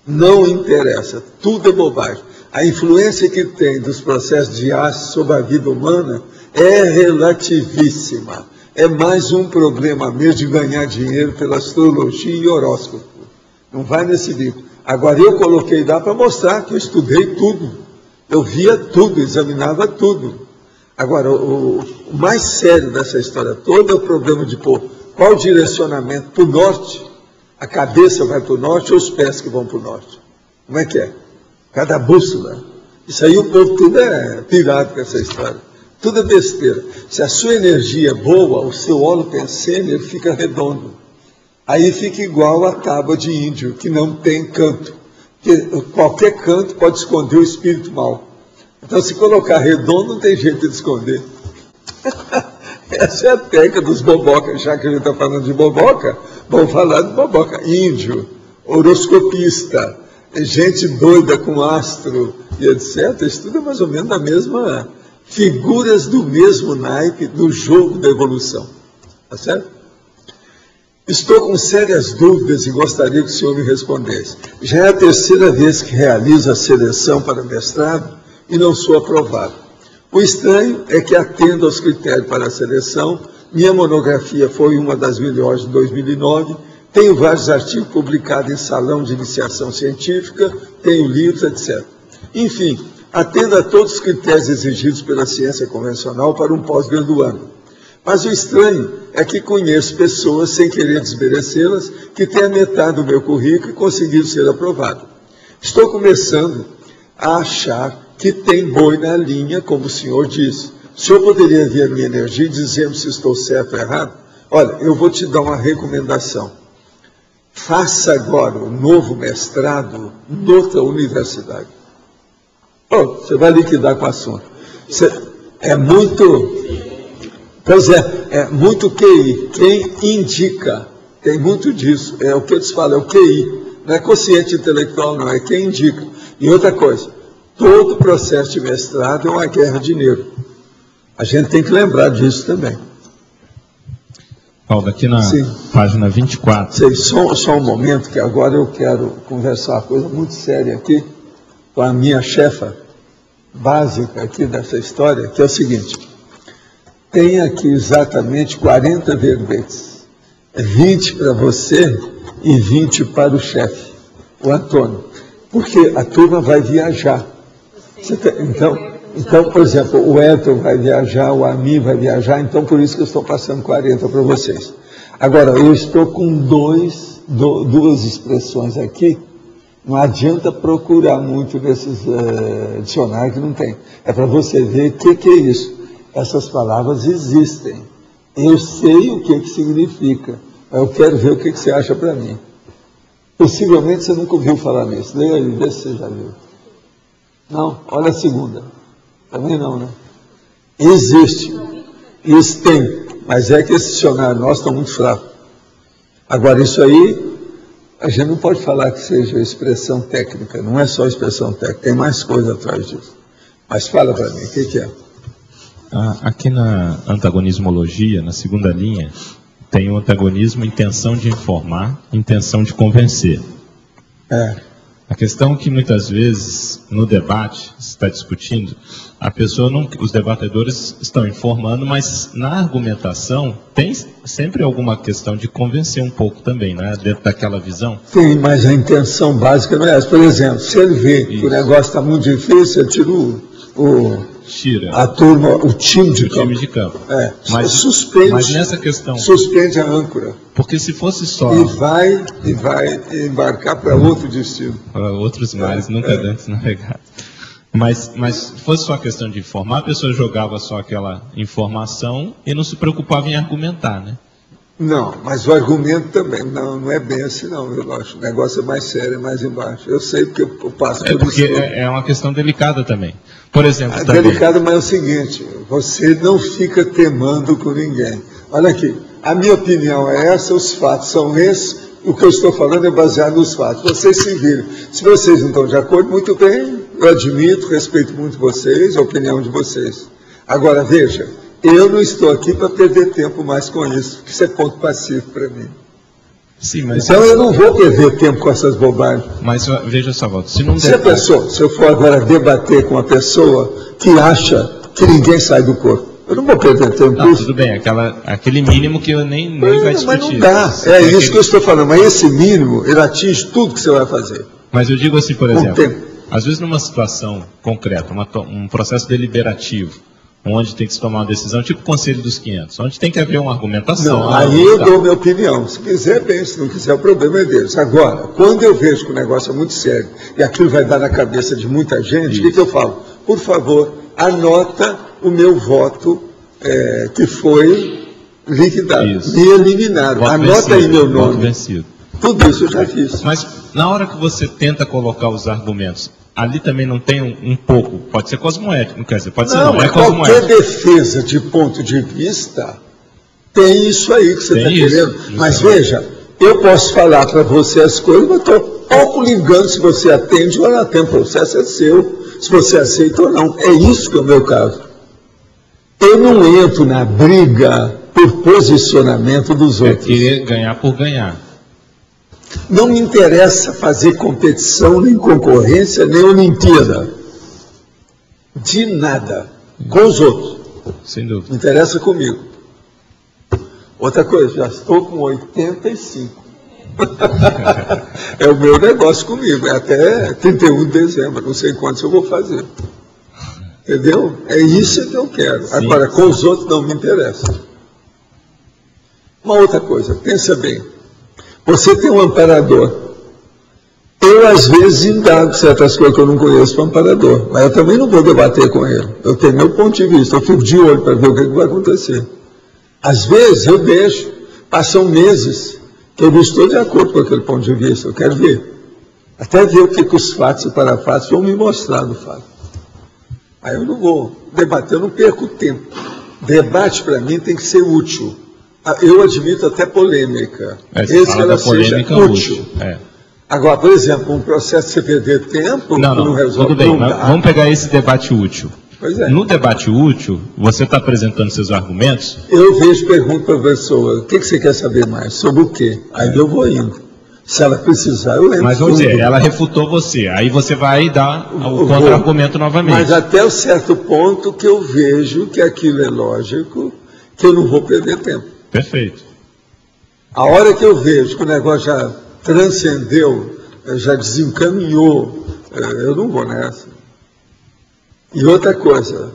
Não interessa, tudo é bobagem. A influência que tem dos processos de aço sobre a vida humana é relativíssima. É mais um problema mesmo de ganhar dinheiro pela astrologia e horóscopo. Não vai nesse livro. Agora, eu coloquei lá para mostrar que eu estudei tudo. Eu via tudo, examinava tudo. Agora, o mais sério dessa história toda é o problema de pôr qual o direcionamento para o norte. A cabeça vai para o norte ou os pés que vão para o norte? Como é que é? Cada bússola. Isso aí o povo tudo é pirado com essa história. Tudo é besteira. Se a sua energia é boa, o seu óleo pensene, ele fica redondo. Aí fica igual a tábua de índio, que não tem canto. Porque qualquer canto pode esconder o espírito mau. Então, se colocar redondo, não tem jeito de esconder. Essa é a técnica dos bobocas. Já que a gente está falando de boboca, vamos falar de boboca. Índio, horoscopista, gente doida com astro e etc. Isso tudo é mais ou menos da mesma... figuras do mesmo naipe do jogo da evolução. Tá certo? Estou com sérias dúvidas e gostaria que o senhor me respondesse. Já é a terceira vez que realizo a seleção para mestrado e não sou aprovado. O estranho é que atendo aos critérios para a seleção. Minha monografia foi uma das melhores de 2009. Tenho vários artigos publicados em salão de iniciação científica, tenho livros, etc. Enfim, atendo a todos os critérios exigidos pela ciência convencional para um pós-graduando. Mas o estranho é que conheço pessoas, sem querer desmerecê-las, que têm a metade do meu currículo e conseguiram ser aprovado. Estou começando a achar que tem boi na linha, como o senhor disse. O senhor poderia ver a minha energia e dizer se estou certo ou errado? Olha, eu vou te dar uma recomendação. Faça agora o novo mestrado noutra universidade. Você vai liquidar com o assunto. É muito... Pois é muito QI. Quem indica, tem muito disso. É o que eles falam, é o QI. Não é consciente intelectual, não. É quem indica. E outra coisa, todo processo de mestrado é uma guerra de negro. A gente tem que lembrar disso também. Paulo, aqui na página 24. Só um momento, que agora eu quero conversar uma coisa muito séria aqui com a minha chefa básica aqui dessa história, que é o seguinte. Tem aqui exatamente 40 verbetes. 20 para você e 20 para o chefe, o Antônio. Porque a turma vai viajar. Então, por exemplo, o Elton vai viajar, o Ami vai viajar, então por isso que eu estou passando 40 para vocês. Agora, eu estou com duas expressões aqui. Não adianta procurar muito nesses dicionários que não tem. É para você ver o que é isso. Essas palavras existem. Eu sei o que significa. Mas eu quero ver o que você acha para mim. Possivelmente você nunca ouviu falar nisso. Leia aí, vê se você já viu. Não? Olha a segunda. Também não, né? Existe. Isso tem. Mas é que esse dicionário nosso está muito fraco. Agora, isso aí, a gente não pode falar que seja expressão técnica. Não é só expressão técnica. Tem mais coisa atrás disso. Mas fala para mim, o que é? Aqui na antagonismologia, na segunda linha, tem o antagonismo intenção de informar, intenção de convencer. A questão é que muitas vezes, no debate, se está discutindo, a pessoa não, os debatedores estão informando, mas na argumentação tem sempre alguma questão de convencer um pouco também, né, dentro daquela visão. Tem, mas a intenção básica não é essa. Por exemplo, se ele vê que o negócio está muito difícil, ele tira a turma, o time de campo. Mas suspende, mas nessa questão, suspende a âncora. Porque se fosse só... E vai embarcar para outro destino. Para outros mares, nunca antes navegado. Mas se fosse só a questão de informar, a pessoa jogava só aquela informação e não se preocupava em argumentar, né? Não, mas o argumento também, não é bem assim não, eu acho. O negócio é mais sério, é mais embaixo. Eu sei porque eu passo por isso. Porque é uma questão delicada também. Por exemplo... Delicada, mas é o seguinte, você não fica temando com ninguém. Olha aqui, a minha opinião é essa, os fatos são esses, o que eu estou falando é baseado nos fatos. Vocês se viram. Se vocês não estão de acordo, muito bem, eu admito, respeito muito vocês, a opinião de vocês. Agora, veja, eu não estou aqui para perder tempo mais com isso, que isso é ponto pacífico para mim. Sim, mas... Então eu não vou perder tempo com essas bobagens. Mas veja só, Walter, se não se eu for agora debater com uma pessoa que acha que ninguém sai do corpo, eu não vou perder tempo. Não, tudo bem, aquele mínimo que eu nem vai discutir. Mas não dá, é isso que eu estou falando, mas esse mínimo, ele atinge tudo que você vai fazer. Mas eu digo assim, por exemplo, às vezes numa situação concreta, um processo deliberativo, onde tem que se tomar uma decisão, tipo o Conselho dos 500, onde tem que haver uma argumentação. Não, aí eu dou minha opinião. Se quiser, bem, se não quiser, o problema é deles. Agora, quando eu vejo que o negócio é muito sério e aquilo vai dar na cabeça de muita gente, o que eu falo? Por favor, anota o meu voto que foi liquidado. Me eliminaram. Voto anota vencido, aí meu nome. Voto vencido. Tudo isso eu já fiz. Mas na hora que você tenta colocar os argumentos, ali também não tem um pouco, pode ser cosmoético, não quer dizer, pode ser não, é cosmoético. Qualquer defesa de ponto de vista tem isso aí que você está querendo. Mas veja, eu posso falar para você as coisas, mas estou pouco ligando se você atende ou não atende. O processo é seu, se você aceita ou não. É isso que é o meu caso. Eu não entro na briga por posicionamento dos outros. Querer ganhar por ganhar. Não me interessa fazer competição, nem concorrência, nem Olimpíada. De nada. Com os outros. Sem dúvida. Me interessa comigo. Outra coisa, já estou com 85. É o meu negócio comigo. É até 31 de dezembro. Não sei quantos eu vou fazer. Entendeu? É isso que eu quero. Sim. Agora, com os outros não me interessa. Uma outra coisa, pensa bem. Você tem um amparador. Eu, às vezes, indago certas coisas que eu não conheço para o amparador, mas eu também não vou debater com ele. Eu tenho meu ponto de vista, eu fico de olho para ver o que vai acontecer. Às vezes, eu deixo, passam meses, que eu não estou de acordo com aquele ponto de vista, eu quero ver. Até ver o que os fatos e parafatos vão me mostrar no fato. Aí eu não vou debater, eu não perco tempo. Debate, para mim, tem que ser útil. Eu admito até polêmica, desde que ela seja útil. Agora, por exemplo, um processo de você perder tempo, não resolve. Tudo bem, mas vamos pegar esse debate útil. Pois é. No debate útil, você está apresentando seus argumentos? Eu vejo, pergunto para a pessoa, o que você quer saber mais? Sobre o quê? Aí eu vou indo. Se ela precisar, eu entro. Mas vamos dizer, ela refutou você, aí você vai dar o contra-argumento novamente. Mas até um certo ponto que eu vejo que aquilo é lógico, que eu não vou perder tempo. Perfeito. A hora que eu vejo que o negócio já transcendeu, já desencaminhou, eu não vou nessa. E outra coisa,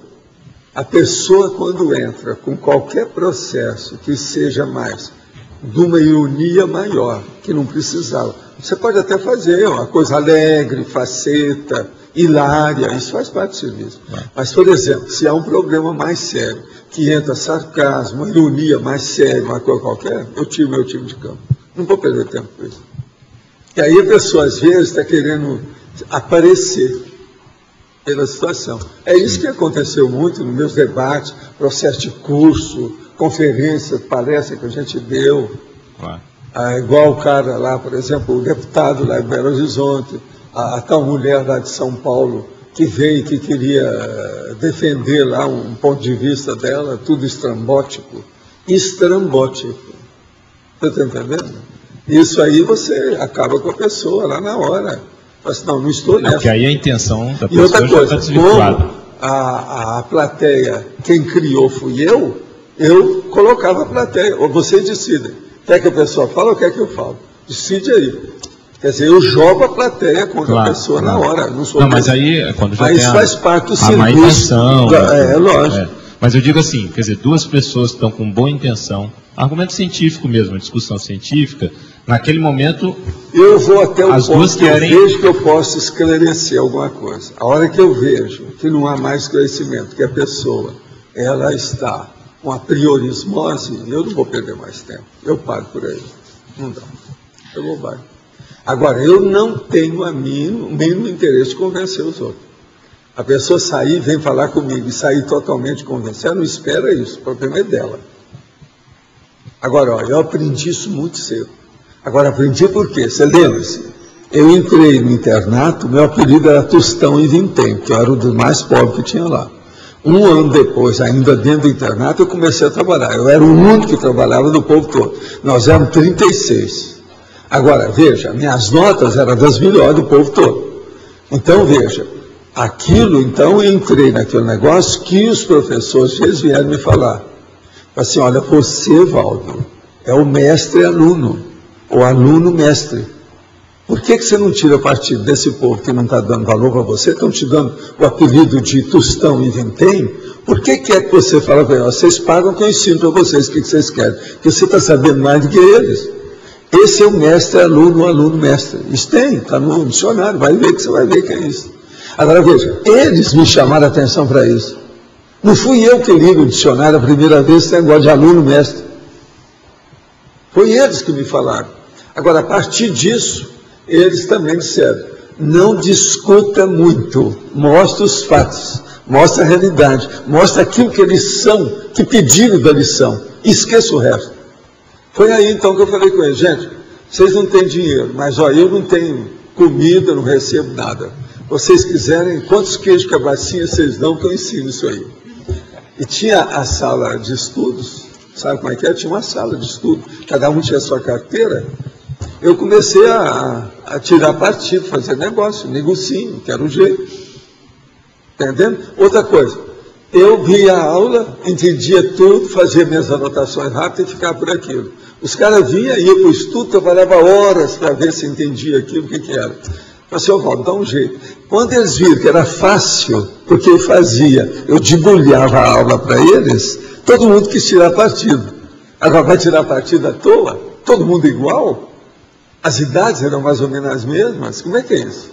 a pessoa quando entra com qualquer processo que seja mais de uma ironia maior, que não precisava, você pode até fazer uma coisa alegre, faceta, hilária, isso faz parte do serviço. Mas, por exemplo, se há um problema mais sério, que entra sarcasmo, uma ironia mais séria, uma coisa qualquer, eu tiro meu time de campo. Não vou perder tempo com isso. E aí a pessoa, às vezes, está querendo aparecer. pela situação. É isso que aconteceu muito nos meus debates, processo de curso, conferências, palestras que a gente deu. Igual o cara lá, por exemplo, o deputado lá em Belo Horizonte, a tal mulher lá de São Paulo, que veio, que queria defender lá um ponto de vista dela, tudo estrambótico. Estrambótico. Você está entendendo? Isso aí você acaba com a pessoa lá na hora. Mas não estou nessa. Porque aí a intenção da pessoa e outra coisa, já está desvirtuada. A plateia, quem criou fui eu colocava a plateia. Ou vocês decidem. Quer que a pessoa fale ou quer que eu fale? Decide aí. Quer dizer, eu jogo a plateia contra a pessoa na hora. Não, mas aí, quando já mas tem faz parte do serviço. Má intenção. É lógico. Mas eu digo assim, quer dizer, duas pessoas que estão com boa intenção, argumento científico mesmo, discussão científica, naquele momento, eu vou até o ponto que querem... eu vejo que eu posso esclarecer alguma coisa. A hora que eu vejo que não há mais esclarecimento, que a pessoa, ela está com a priorismose, eu não vou perder mais tempo. Eu paro por aí. Não dá. Eu vou parar. Agora, eu não tenho o mínimo interesse de convencer os outros. A pessoa sair, vem falar comigo e sair totalmente convencida, não espera isso, o problema é dela. Agora, olha, eu aprendi isso muito cedo. Agora, aprendi por quê? Você lembra-se? Eu entrei no internato, meu apelido era Tostão e Vintém, que eu era o dos mais pobres que tinha lá. Um ano depois, ainda dentro do internato, eu comecei a trabalhar. Eu era o único que trabalhava do povo todo. Nós éramos 36. Agora, veja, minhas notas eram das melhores do povo todo. Então, veja, aquilo, então, eu entrei naquele negócio que os professores vieram me falar. Assim, olha, você, Valdo, é o mestre-aluno, ou aluno-mestre. Por que você não tira partido desse povo que não está dando valor para você? Estão te dando o apelido de Tostão e Vintém? Por que é que você fala para eles? Vocês pagam que eu ensino para vocês o que vocês querem. Porque você está sabendo mais do que eles. Esse é o mestre-aluno, o aluno-mestre. Isso tem, está no dicionário, vai ver que você vai ver que é isso. Agora veja, eles me chamaram a atenção para isso. Não fui eu que li no dicionário a primeira vez esse negócio de aluno-mestre. Foi eles que me falaram. Agora, a partir disso, eles também disseram, não discuta muito, mostra os fatos, mostra a realidade, mostra aquilo que eles são, que pediram da lição, esqueça o resto. Foi aí então que eu falei com eles, gente, vocês não têm dinheiro, mas ó, eu não tenho comida, não recebo nada. Vocês quiserem, quantos queijos cabacinha vocês dão que eu ensino isso aí. E tinha a sala de estudos, sabe como é que é? Tinha uma sala de estudo, cada um tinha a sua carteira. Eu comecei a tirar partido, fazer negócio, negocinho, que era o jeito. Entendendo? Outra coisa, eu via a aula, entendia tudo, fazia minhas anotações rápidas e ficava por aquilo. Os caras vinham, iam para o estudo, trabalhava horas para ver se entendia aquilo, o que era. Eu falei assim, Valdo, dá um jeito. Quando eles viram que era fácil, porque eu fazia, eu debulhava a aula para eles, todo mundo quis tirar partido. Agora vai tirar partido à toa? Todo mundo igual? As idades eram mais ou menos as mesmas? Como é que é isso?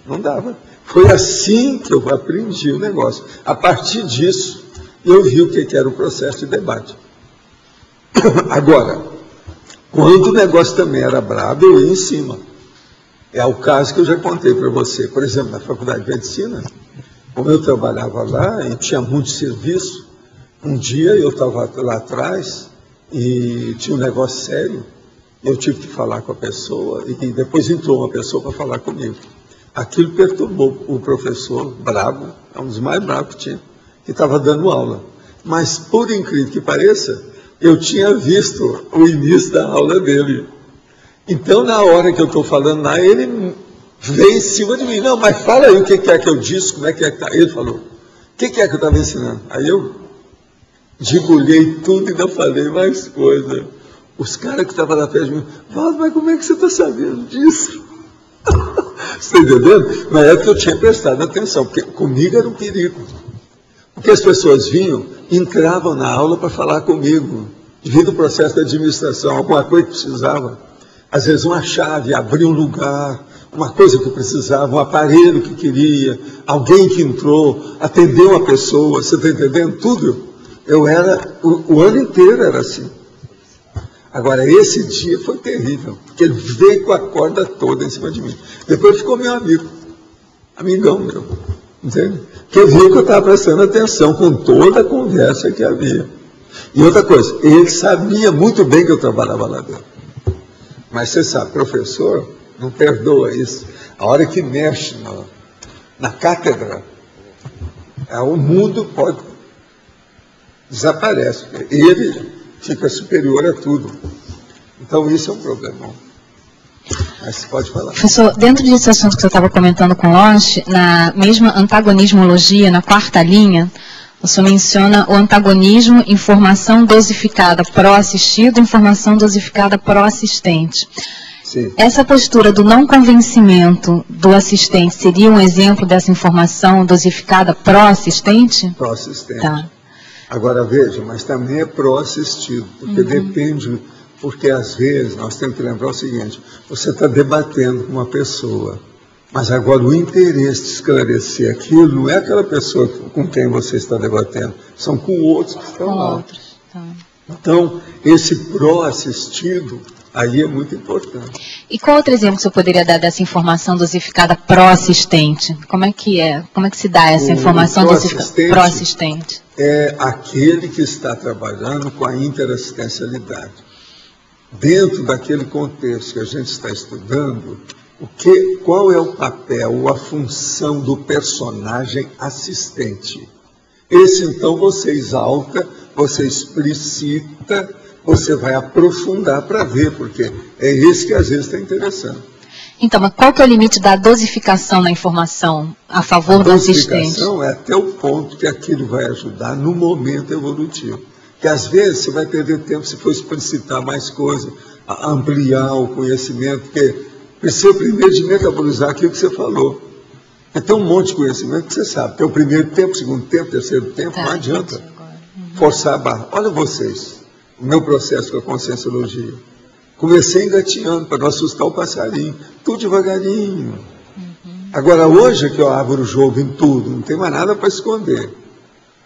Não dava. Foi assim que eu aprendi o negócio. A partir disso, eu vi o que era o processo de debate. Agora, quando o negócio também era brabo, eu ia em cima. É o caso que eu já contei para você. Por exemplo, na Faculdade de Medicina, como eu trabalhava lá e tinha muito serviço, um dia eu estava lá atrás e tinha um negócio sério. Eu tive que falar com a pessoa e depois entrou uma pessoa para falar comigo. Aquilo perturbou o professor bravo, é um dos mais bravos que tinha, que estava dando aula. Mas, por incrível que pareça, eu tinha visto o início da aula dele. Então, na hora que eu estou falando lá, ele veio em cima de mim. Não, mas fala aí o que é que eu disse, como é que está. Ele falou, o que é que eu estava ensinando? Aí eu debulhei tudo e não falei mais coisa. Os caras que estavam lá perto de mim, Valdo, mas como é que você está sabendo disso? Você está entendendo? Na época eu tinha prestado atenção, porque comigo era um perigo. Porque as pessoas vinham, entravam na aula para falar comigo, devido ao processo de administração, alguma coisa que precisava. Às vezes uma chave, abrir um lugar, uma coisa que eu precisava, um aparelho que queria, alguém que entrou, atendeu uma pessoa, você está entendendo? Tudo. Eu era, o ano inteiro era assim. Agora, esse dia foi terrível, porque ele veio com a corda toda em cima de mim. Depois ficou meu amigo, amigão meu. Entende? Porque viu que eu estava prestando atenção com toda a conversa que havia. E outra coisa, ele sabia muito bem que eu trabalhava lá dentro. Mas você sabe, professor não perdoa isso. A hora que mexe na cátedra, o mundo desaparece. Ele fica superior a tudo. Então isso é um problemão. Mas você pode falar. Professor, dentro desse assunto que você estava comentando com o Losch, na mesma antagonismologia, na 4ª linha, o senhor menciona o antagonismo, informação dosificada pró-assistido, informação dosificada pró-assistente. Sim. Essa postura do não convencimento do assistente seria um exemplo dessa informação dosificada pró-assistente? Pró-assistente. Tá. Agora veja, mas também é pró-assistido, porque depende, porque às vezes nós temos que lembrar o seguinte, você está debatendo com uma pessoa, mas agora o interesse de esclarecer aquilo não é aquela pessoa com quem você está debatendo, são com outros que estão lá. Outros, tá. Então, esse pró-assistido aí é muito importante. E qual outro exemplo que você poderia dar dessa informação dosificada pró-assistente? Como é que se dá essa informação dosificada pró-assistente? É aquele que está trabalhando com a interassistencialidade. Dentro daquele contexto que a gente está estudando, qual é o papel ou a função do personagem assistente? Esse, então, você exalta, você explicita, você vai aprofundar para ver, porque é esse que às vezes está interessante. Então, mas qual que é o limite da dosificação na informação a favor do assistente? A dosificação é até o ponto que aquilo vai ajudar no momento evolutivo. Que às vezes você vai perder tempo se for explicitar mais coisas, ampliar o conhecimento, porque precisa primeiro de metabolizar aquilo que você falou. Tem um monte de conhecimento que você sabe. Tem o primeiro tempo, segundo tempo, terceiro tempo, não adianta forçar a barra. Olha vocês, o meu processo com a conscienciologia. Comecei engateando para não assustar o passarinho, tudo devagarinho. Agora, hoje é que eu abro o jogo em tudo, não tem mais nada para esconder.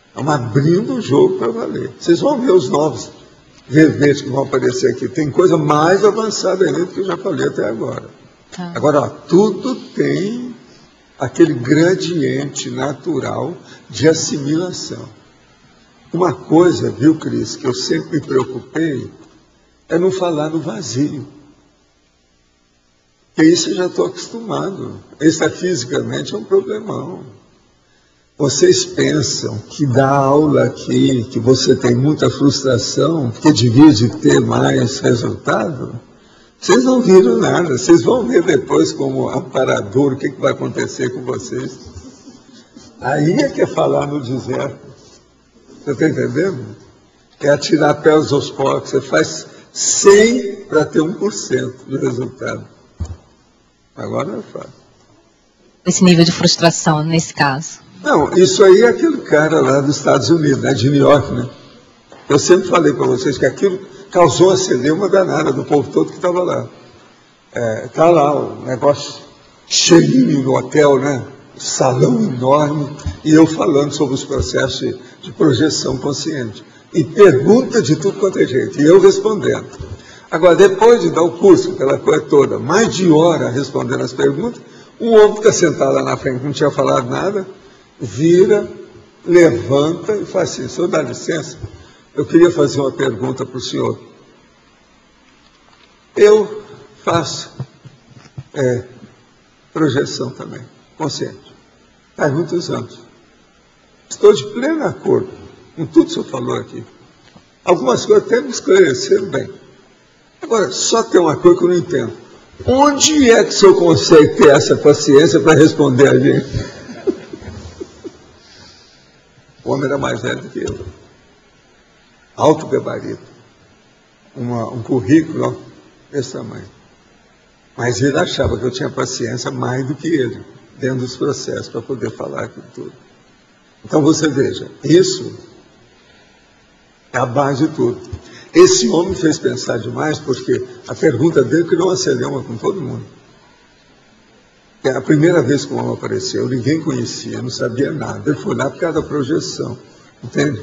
Estamos abrindo o jogo para valer. Vocês vão ver os novos verbetes que vão aparecer aqui. Tem coisa mais avançada ainda do que eu já falei até agora. Tá. Agora, ó, tudo tem aquele gradiente natural de assimilação. Uma coisa, viu, Cris, que eu sempre me preocupei, é não falar no vazio. Porque isso eu já estou acostumado. Extrafisicamente é um problemão. Vocês pensam que dar aula aqui, que você tem muita frustração, que devia de ter mais resultado? Vocês não viram nada. Vocês vão ver depois como amparador o que vai acontecer com vocês. Aí é que é falar no deserto. Você está entendendo? É atirar pelos aos porcos. Você faz 100 para ter 1% de resultado. Agora não é fácil. Esse nível de frustração, nesse caso. Não, isso aí é aquele cara lá dos Estados Unidos, né, de New York, né? Eu sempre falei para vocês que aquilo causou a celeuma danada do povo todo que estava lá. Está lá o negócio cheinho no hotel, né? Salão enorme, e eu falando sobre os processos de projeção consciente. E pergunta de tudo quanto é jeito, e eu respondendo. Agora, depois de dar o curso, aquela coisa toda, mais de hora respondendo as perguntas, um homem que está sentado lá na frente, não tinha falado nada, vira, levanta e faz assim: senhor, dá licença, eu queria fazer uma pergunta para o senhor. Eu faço projeção também, consciente. Faz muitos anos. Estou de pleno acordo com tudo que o senhor falou aqui. Algumas coisas até me esclareceram bem. Agora, só tem uma coisa que eu não entendo. Onde é que o senhor consegue ter essa paciência para responder a gente? O homem era mais velho do que eu. Alto gabarito. Um currículo desse tamanho. Mas ele achava que eu tinha paciência mais do que ele, dentro dos processos, para poder falar aquilo tudo. Então você veja, isso é a base de tudo. Esse homem fez pensar demais, porque a pergunta dele criou uma celeuma com todo mundo. É a primeira vez que o homem apareceu, ninguém conhecia, não sabia nada. Ele foi lá por causa da projeção, entende?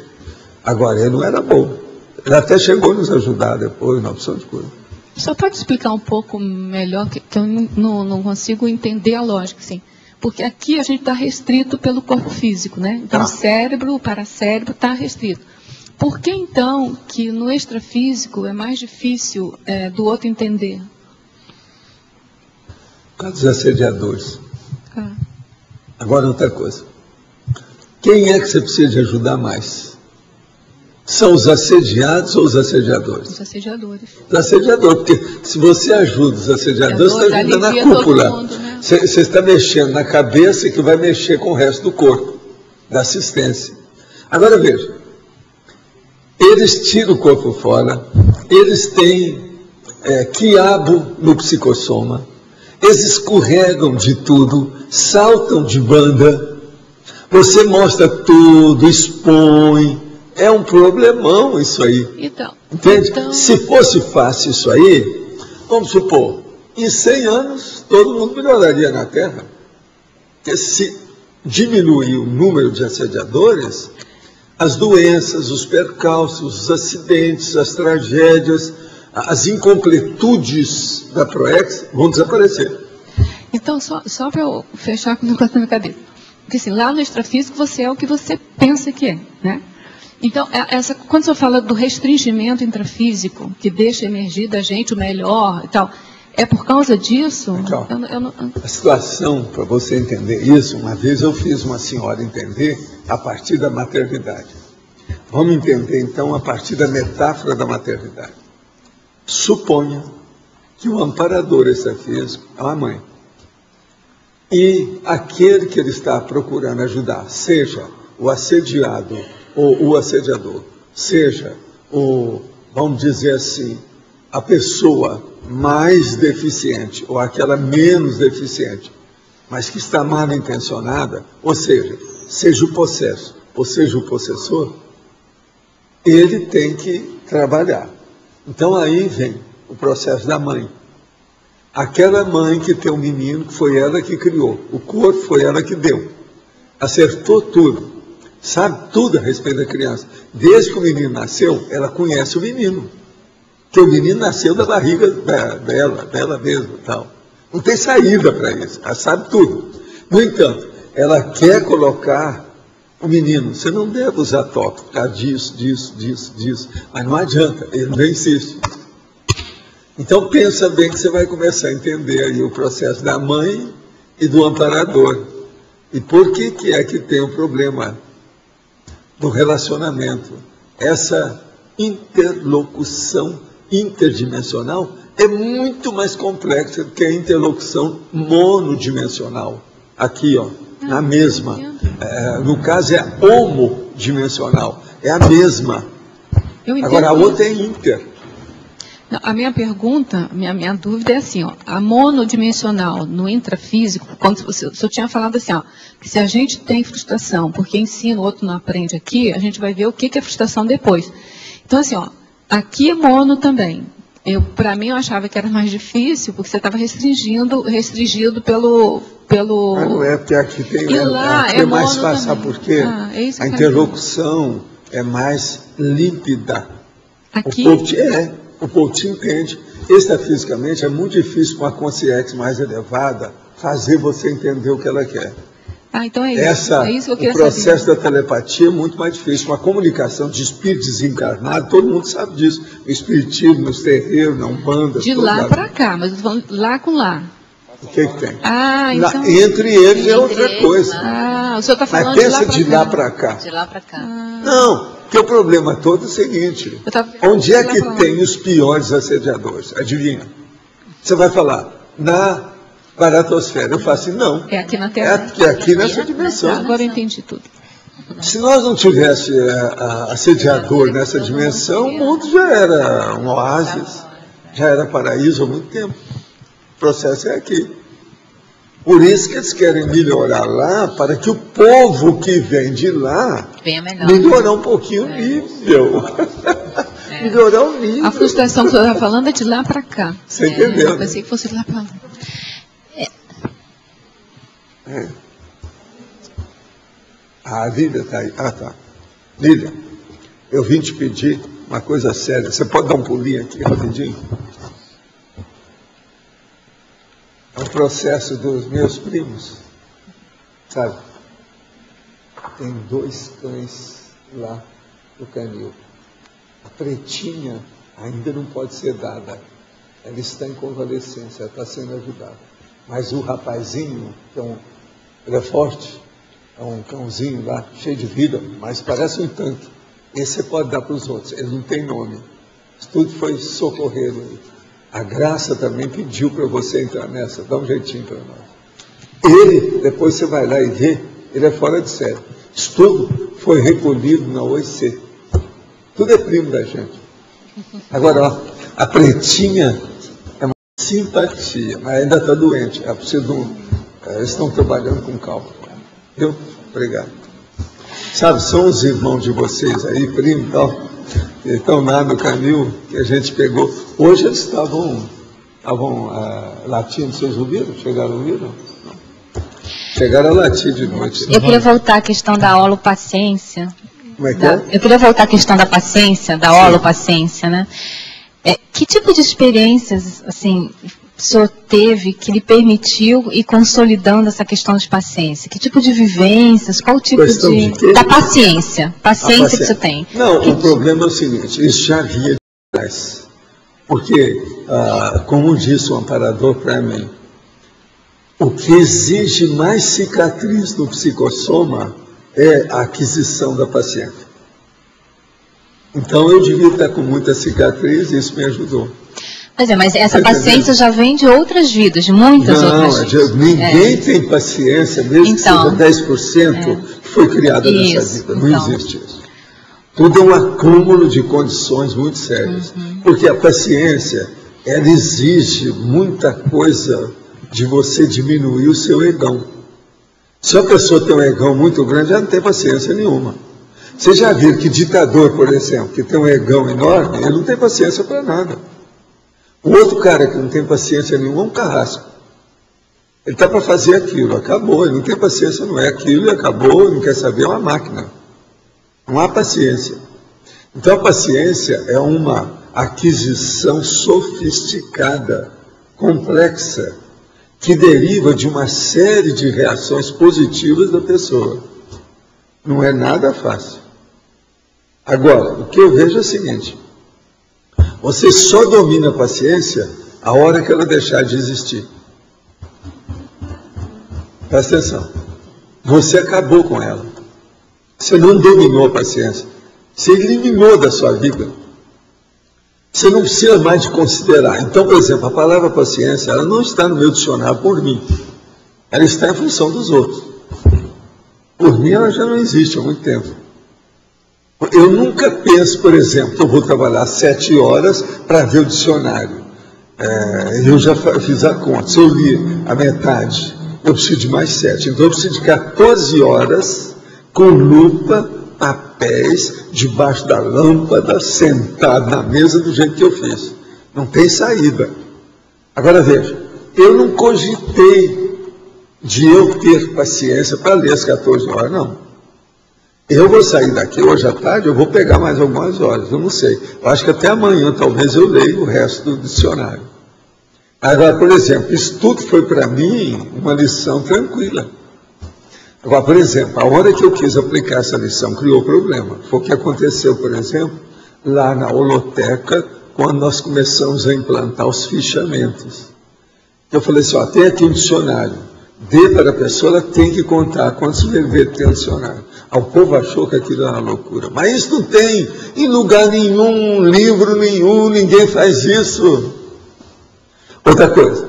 Agora, ele não era bom. Ele até chegou a nos ajudar depois, na opção de coisa. Só pode explicar um pouco melhor, que eu não consigo entender a lógica, assim. Porque aqui a gente está restrito pelo corpo físico, né? Então, o cérebro, o paracérebro está restrito. Por que, então, que no extrafísico é mais difícil do outro entender? Por causa dos assediadores. Agora, outra coisa. Quem é que você precisa de ajudar mais? São os assediados ou os assediadores? Os assediadores. Os assediadores, porque se você ajuda os assediadores, você está ajudando na cúpula. Mundo, né? Você está mexendo na cabeça que vai mexer com o resto do corpo, da assistência. Agora veja, eles tiram o corpo fora, eles têm quiabo no psicossoma, eles escorregam de tudo, saltam de banda, você mostra tudo, expõe, é um problemão isso aí. Entende? Se fosse fácil isso aí, vamos supor, em 100 anos todo mundo melhoraria na Terra. Porque se diminuir o número de assediadores, as doenças, os percalços, os acidentes, as tragédias, as incompletudes da PROEX vão desaparecer. Então, só para eu fechar com o negócio na minha cabeça. Porque assim, lá no extrafísico você é o que você pensa que é, né? Então, quando você fala do restringimento intrafísico, que deixa emergir da gente o melhor e tal, é por causa disso? Então, a situação, para você entender isso, uma vez eu fiz uma senhora entender a partir da maternidade. Vamos entender, então, a partir da metáfora da maternidade. Suponha que o amparador extrafísico é uma mãe. E aquele que ele está procurando ajudar, seja o assediado ou o assediador, seja vamos dizer assim, a pessoa mais deficiente ou aquela menos deficiente, mas que está mal intencionada, ou seja o possesso, ou seja o possessor, ele tem que trabalhar. Então aí vem o processo da mãe. Aquela mãe que tem um menino, que foi ela que criou, o corpo foi ela que deu, acertou tudo, sabe tudo a respeito da criança. Desde que o menino nasceu, ela conhece o menino, que o menino nasceu da barriga dela mesma, tal. Não tem saída para isso, ela sabe tudo. No entanto, ela quer colocar o menino, você não deve usar toque, por causa disso, mas não adianta, ele não insiste. Então pensa bem que você vai começar a entender aí o processo da mãe e do amparador. E por que é que tem o problema do relacionamento? Essa interlocução interdimensional é muito mais complexa do que a interlocução monodimensional. Aqui, ó, na mesma. No caso é homodimensional, é a mesma. Agora a outra é inter. Não, a minha pergunta, minha dúvida é assim, ó, a monodimensional no intrafísico, quando o senhor tinha falado assim, ó, que se a gente tem frustração, porque ensina, o outro não aprende aqui, a gente vai ver o que é frustração depois. Então, assim, ó, aqui é mono também. Para mim, eu achava que era mais difícil, porque você estava restringido pelo... Mas não é, porque aqui tem... E lá aqui é mais fácil, sabe por quê? A interlocução é mais límpida. Aqui... O povo te entende. Extrafisicamente é muito difícil com a consciência mais elevada fazer você entender o que ela quer. Então é isso. É isso que eu queria saber. O processo da telepatia é muito mais difícil. Com a comunicação de espírito desencarnado, todo mundo sabe disso. No espiritismo, nos terreiros, na Umbanda. De lá para cá, mas eu tô falando lá com lá. O que tem? Então... Entre eles é outra coisa. O senhor está falando de lá para cá. De lá para cá. Não. Porque o problema todo é o seguinte, onde é que tem os piores assediadores? Adivinha? Você vai falar, na baratosfera. Eu falo assim, não. É aqui na Terra. É aqui nessa dimensão. Agora eu entendi tudo. Se nós não tivéssemos assediador nessa dimensão, o mundo já era um oásis, já era paraíso há muito tempo. O processo é aqui. Por isso que eles querem melhorar lá, para que o povo que vem de lá melhorar um pouquinho o nível. Melhorar o nível. A frustração que o senhor está falando é de lá para cá. Você entendeu? Eu pensei que fosse de lá para lá. A Lília está aí. Tá. Lília, eu vim te pedir uma coisa séria. Você pode dar um pulinho aqui rapidinho? É o processo dos meus primos. Sabe? Tem 2 cães lá no canil. A pretinha ainda não pode ser dada. Ela está em convalescência, ela está sendo ajudada. Mas o rapazinho, ele é forte, é um cãozinho lá, cheio de vida, mas parece um tanque. Esse você pode dar para os outros, ele não tem nome. Isso tudo foi socorrido aí. A Graça também pediu para você entrar nessa, dá um jeitinho para nós. Ele, depois você vai lá e vê, ele é fora de série. Isso tudo foi recolhido na OIC. Tudo é primo da gente. Agora, ó, a pretinha é uma simpatia, mas ainda está doente. É preciso eles estão trabalhando com calma. Viu? Obrigado. Sabe, são os irmãos de vocês aí, primo e tal, que estão lá no canil que a gente pegou. Hoje eles estavam latindo, vocês ouviram? Chegaram a ouvir? Chegaram a latir de noite. Eu queria voltar à questão da holopaciência. Como é que é? Eu queria voltar à questão da paciência, da holopaciência, né? Que tipo de experiências, assim, o senhor teve que lhe permitiu ir consolidando essa questão de paciência? Que tipo de vivências, qual tipo de da paciência? Paciência que o senhor tem. Não, o problema é o seguinte, isso já havia demais. Porque, como disse o amparador para mim, o que exige mais cicatriz no psicossoma é a aquisição da paciência. Então eu devia estar com muita cicatriz e isso me ajudou. Pois é, mas essa paciência já vem de outras vidas, de muitas outras vidas. Ninguém tem paciência, mesmo que seja 10% que foi criada nessa vida. Não existe isso. Tudo é um acúmulo de condições muito sérias. Porque a paciência, ela exige muita coisa de você diminuir o seu egão. Se a pessoa tem um egão muito grande, ela não tem paciência nenhuma. Você já viu que ditador, por exemplo, que tem um egão enorme, ele não tem paciência para nada. O outro cara que não tem paciência nenhuma é um carrasco. Ele está para fazer aquilo, acabou, ele não tem paciência, não é aquilo, e acabou, ele não quer saber, é uma máquina. Não há paciência. Então a paciência é uma aquisição sofisticada, complexa, que deriva de uma série de reações positivas da pessoa. Não é nada fácil. Agora, o que eu vejo é o seguinte, você só domina a paciência a hora que ela deixar de existir. Presta atenção. Você acabou com ela. Você não dominou a paciência. Você eliminou da sua vida. Você não precisa mais de considerar. Então, por exemplo, a palavra paciência, ela não está no meu dicionário por mim. Ela está em função dos outros. Por mim, ela já não existe há muito tempo. Eu nunca penso, por exemplo, que eu vou trabalhar 7 horas para ver o dicionário. Eu já fiz a conta. Se eu li a metade, eu preciso de mais 7. Então, eu preciso de 14 horas com lupa, papéis, debaixo da lâmpada, sentado na mesa do jeito que eu fiz. Não tem saída. Agora, veja, eu não cogitei de eu ter paciência para ler as 14 horas, não. Eu vou sair daqui hoje à tarde, eu vou pegar mais algumas horas, eu não sei. Eu acho que até amanhã talvez eu leia o resto do dicionário. Agora, por exemplo, isso tudo foi para mim uma lição tranquila. Agora, por exemplo, a hora que eu quis aplicar essa lição criou problema. Foi o que aconteceu, por exemplo, lá na holoteca, quando nós começamos a implantar os fichamentos. Eu falei assim, ó, tem aqui um dicionário. Dê para a pessoa, ela tem que contar quantos verbetes tem o dicionário. O povo achou que aquilo era uma loucura. Mas isso não tem em lugar nenhum, livro nenhum, ninguém faz isso. Outra coisa,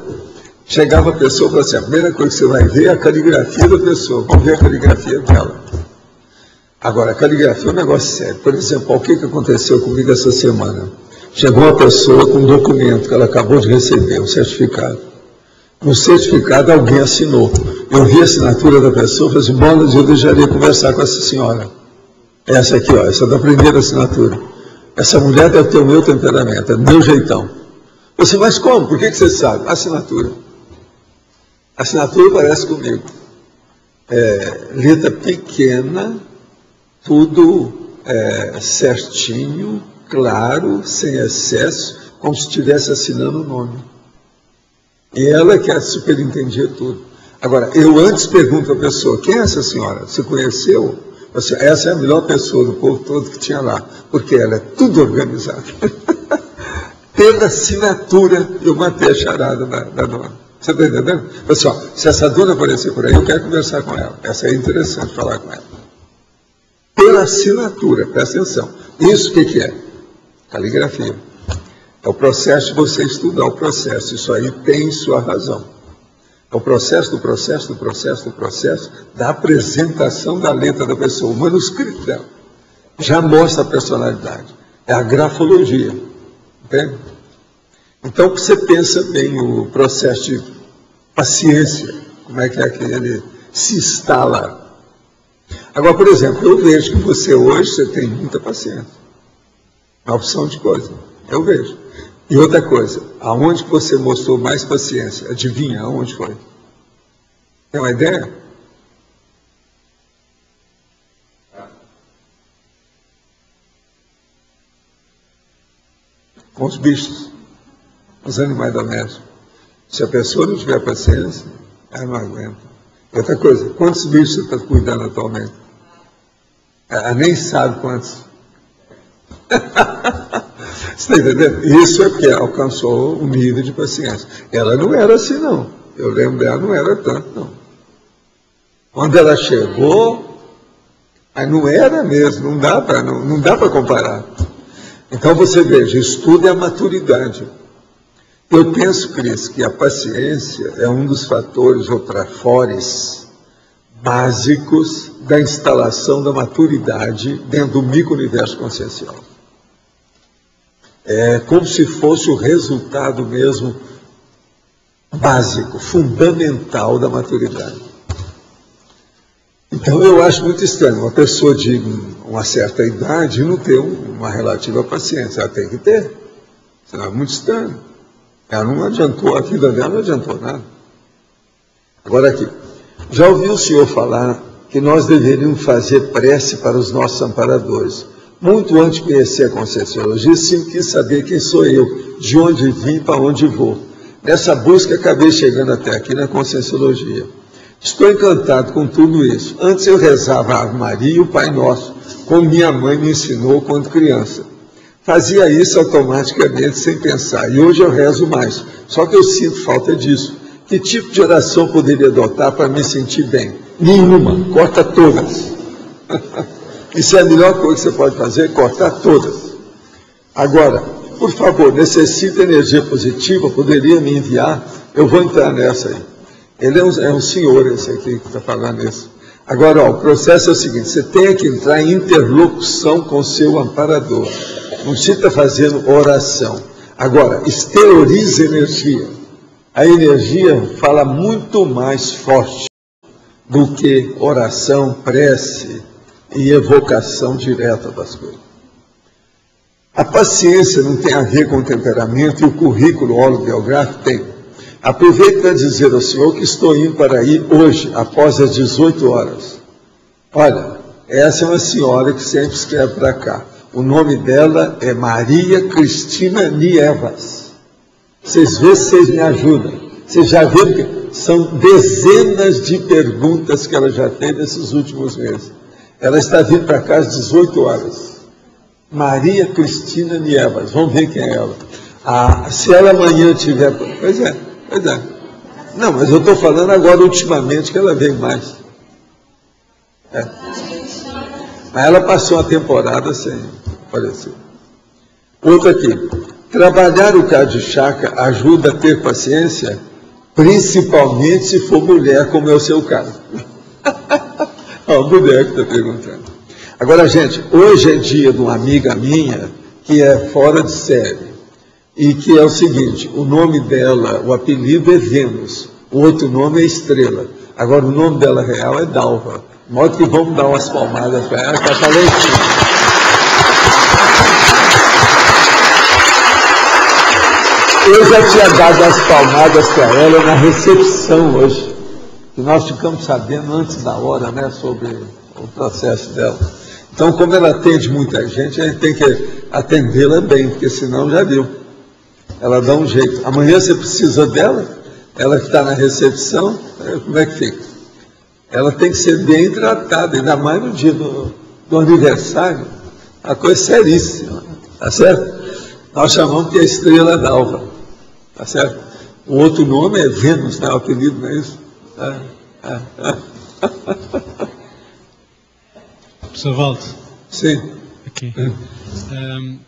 chegava a pessoa e falava assim, a primeira coisa que você vai ver é a caligrafia da pessoa. Vamos ver a caligrafia dela. Agora, a caligrafia é um negócio sério. Por exemplo, o que aconteceu comigo essa semana? Chegou uma pessoa com um documento que ela acabou de receber, um certificado. No certificado alguém assinou. Eu vi a assinatura da pessoa e falei assim, Bolas, eu deixaria conversar com essa senhora. Essa aqui, ó, essa é da primeira assinatura. Essa mulher deve ter o meu temperamento, é do meu jeitão. Você, mas como? Por que você sabe? Assinatura. Assinatura parece comigo. Letra pequena, tudo certinho, claro, sem excesso, como se estivesse assinando o nome. E ela que superintendia tudo. Agora, eu antes pergunto à pessoa, quem é essa senhora? Você conheceu? Essa é a melhor pessoa do povo todo que tinha lá, porque ela é tudo organizada. Pela assinatura, eu matei a charada da dona. Você está entendendo? Pessoal, se essa dona aparecer por aí, eu quero conversar com ela. Essa é interessante falar com ela. Pela assinatura, presta atenção. Isso o que é? Caligrafia. É o processo de você estudar o processo. Isso aí tem sua razão. É o processo do processo, do processo, do processo, da apresentação da letra da pessoa. O manuscrito dela já mostra a personalidade. É a grafologia. Entende? Então, você pensa bem o processo de paciência, como é que ele se instala. Agora, por exemplo, eu vejo que você hoje, você tem muita paciência. Uma opção de coisa. Eu vejo. E outra coisa, aonde que você mostrou mais paciência? Adivinha aonde foi? Tem uma ideia? Com os bichos, os animais domésticos. Se a pessoa não tiver paciência, ela não aguenta. E outra coisa, quantos bichos você está cuidando atualmente? Ela nem sabe quantos. Você está entendendo? Isso é porque alcançou um nível de paciência. Ela não era assim, não. Eu lembro dela, não era tanto, não. Quando ela chegou, aí não era mesmo, não dá para comparar. Então você veja, estudo é a maturidade. Eu penso, Cris, que a paciência é um dos fatores ou trafores básicos da instalação da maturidade dentro do micro-universo consciencial. É como se fosse o resultado mesmo básico, fundamental da maturidade. Então eu acho muito estranho uma pessoa de uma certa idade não ter uma relativa paciência. Ela tem que ter. Senão é muito estranho. Ela não adiantou, a vida dela não adiantou nada. Agora aqui, já ouviu o senhor falar que nós deveríamos fazer prece para os nossos amparadores? Muito antes de conhecer a Conscienciologia, sempre quis saber quem sou eu, de onde vim, para onde vou. Nessa busca, acabei chegando até aqui na Conscienciologia. Estou encantado com tudo isso. Antes eu rezava a Ave Maria e o Pai Nosso, como minha mãe me ensinou quando criança. Fazia isso automaticamente, sem pensar. E hoje eu rezo mais. Só que eu sinto falta disso. Que tipo de oração poderia adotar para me sentir bem? Nenhuma. Corta todas. Isso é a melhor coisa que você pode fazer, cortar todas. Agora, por favor, necessita energia positiva, poderia me enviar? Eu vou entrar nessa aí. Ele é um senhor, esse aqui que está falando isso. Agora, ó, o processo é o seguinte, você tem que entrar em interlocução com o seu amparador. Não precisa fazendo oração. Agora, exteriorize energia. A energia fala muito mais forte do que oração, prece e evocação direta das coisas. A paciência não tem a ver com o temperamento e o currículo holobiográfico tem. Aproveito para dizer ao senhor que estou indo para aí hoje, após as 18 horas. Olha, essa é uma senhora que sempre escreve para cá. O nome dela é Maria Cristina Nievas. Vocês vê se vocês me ajudam. Vocês já viram que são dezenas de perguntas que ela já fez nesses últimos meses. Ela está vindo para cá às 18 horas. Maria Cristina Nievas. Vamos ver quem é ela. Se ela amanhã tiver... Pois é. Não, mas eu estou falando agora ultimamente que ela veio mais. Mas ela passou uma temporada sem aparecer. Outra aqui. Trabalhar o Kardya Chakra ajuda a ter paciência, principalmente se for mulher, como é o seu caso. A mulher que está perguntando. Agora, gente, hoje é dia de uma amiga minha que é fora de série. E que é o seguinte, o nome dela, o apelido é Vênus, o outro nome é Estrela. Agora o nome dela real é Dalva. De modo que vamos dar umas palmadas para ela, que ela está lá em cima. Eu já tinha dado as palmadas para ela na recepção hoje, que nós ficamos sabendo antes da hora, né, sobre o processo dela. Então, como ela atende muita gente, a gente tem que atendê-la bem, porque senão já viu. Ela dá um jeito. Amanhã você precisa dela, Ela que está na recepção, como é que fica? Ela tem que ser bem tratada, ainda mais no dia do aniversário. A coisa é seríssima, tá certo? Nós chamamos de a estrela d'alva, tá certo? O outro nome é Vênus, né? O apelido, não é isso? Professor Valdo. Sim. Aqui.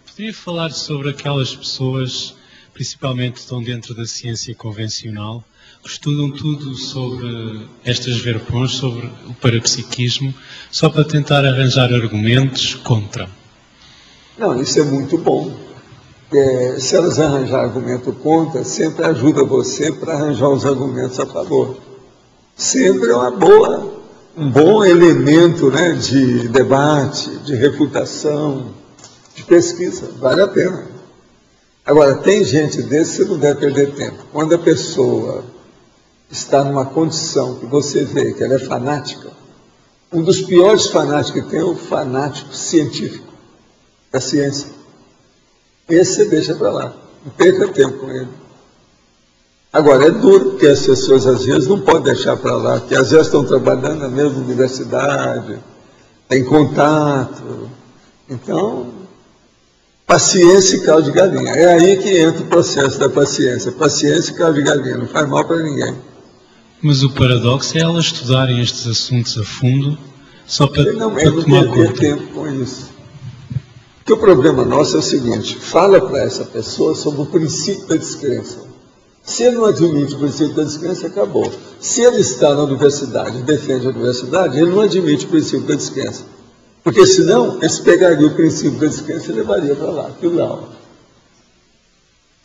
Podia falar sobre aquelas pessoas, principalmente que estão dentro da ciência convencional, que estudam tudo sobre estas verpões, sobre o parapsiquismo, só para tentar arranjar argumentos contra. Não, isso é muito bom. Se elas arranjar argumento contra, sempre ajuda você para arranjar os argumentos a favor. Sempre é um bom elemento, né, de debate, de refutação, de pesquisa. Vale a pena. Agora, tem gente desse que você não deve perder tempo. Quando a pessoa está numa condição que você vê que ela é fanática, um dos piores fanáticos que tem é o fanático científico da ciência. Esse você deixa para lá, não perca tempo com ele. Agora, é duro, porque as pessoas às vezes não podem deixar para lá, porque às vezes estão trabalhando na mesma universidade, têm contato. Então, paciência e caldo de galinha. É aí que entra o processo da paciência. Paciência e caldo de galinha, não faz mal para ninguém. Mas o paradoxo é elas estudarem estes assuntos a fundo, só para não tomar perder conta. tempo com isso. Porque o problema nosso é o seguinte: fala para essa pessoa sobre o princípio da descrença. Se ele não admite o princípio da descrença, acabou. Se ele está na universidade, defende a universidade, ele não admite o princípio da descrença. Porque senão, eles pegariam o princípio da descrença e levaria para lá, aquilo lá.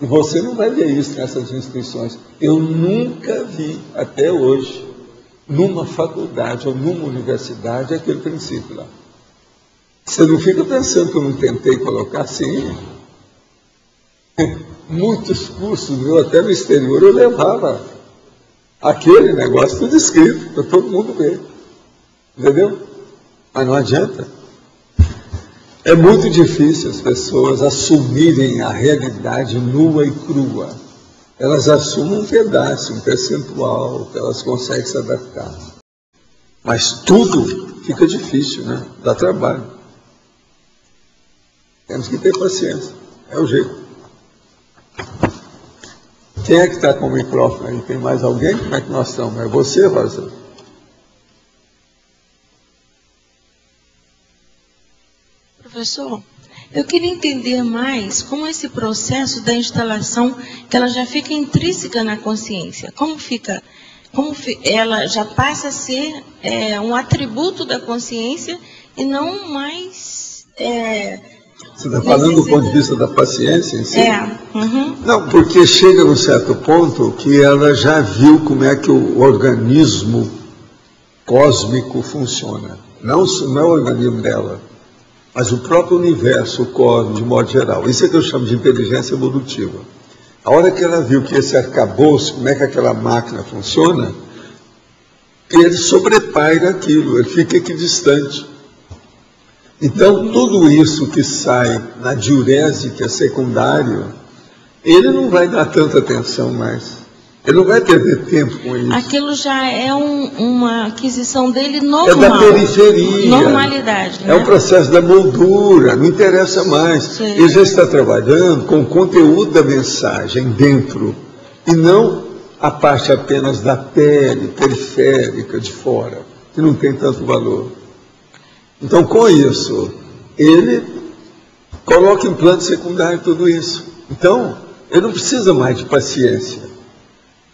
E você não vai ver isso nessas instituições. Eu nunca vi, até hoje, numa faculdade ou numa universidade, aquele princípio lá. Você não fica pensando que eu não tentei colocar assim. Muitos cursos meus, até no exterior, eu levava aquele negócio tudo escrito, para todo mundo ver. Entendeu? Mas não adianta. É muito difícil as pessoas assumirem a realidade nua e crua. Elas assumem um pedaço, um percentual, que elas conseguem se adaptar. Mas tudo fica difícil, né? Dá trabalho. Temos que ter paciência. É o jeito. Quem é que está com o microfone aí? Tem mais alguém? Como é que nós estamos? É você, Rosa? Professor, eu queria entender mais como esse processo da instalação, que ela já fica intrínseca na consciência, ela já passa a ser um atributo da consciência e não mais... Você está falando do ponto de vista da paciência em si? Uhum. Não, porque chega num certo ponto que ela já viu como é que o organismo cósmico funciona. Não é o organismo dela, mas o próprio universo, o cosmos, de modo geral. Isso é que eu chamo de inteligência evolutiva. A hora que ela viu que esse arcabouço, como é que aquela máquina funciona, ele sobrepaira aquilo, ele fica equidistante. Então, tudo isso que sai na diurese, que é secundário, ele não vai dar tanta atenção mais. Ele não vai perder tempo com isso. Aquilo já é uma aquisição dele normal. É da periferia. Normalidade, né? É um processo da moldura, não interessa mais. Sim. Ele já está trabalhando com o conteúdo da mensagem dentro, e não a parte apenas da pele, periférica, de fora, que não tem tanto valor. Então, com isso, ele coloca em plano secundário tudo isso. Então, ele não precisa mais de paciência.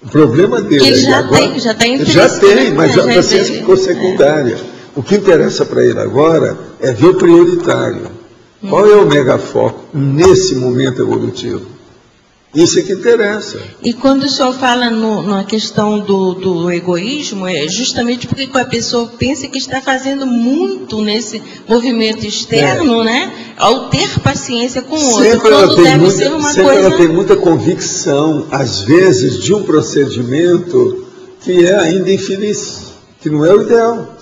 O problema dele ele já agora, tem, já tem, mas a paciência ficou secundária. O que interessa para ele agora é ver o prioritário. Qual é o megafoco nesse momento evolutivo? Isso é que interessa. E quando o senhor fala na questão do egoísmo, é justamente porque a pessoa pensa que está fazendo muito nesse movimento externo, né? Ao ter paciência com o outro, quando deve ser uma coisa... Ela tem muita convicção, às vezes, de um procedimento que é ainda infeliz, que não é o ideal.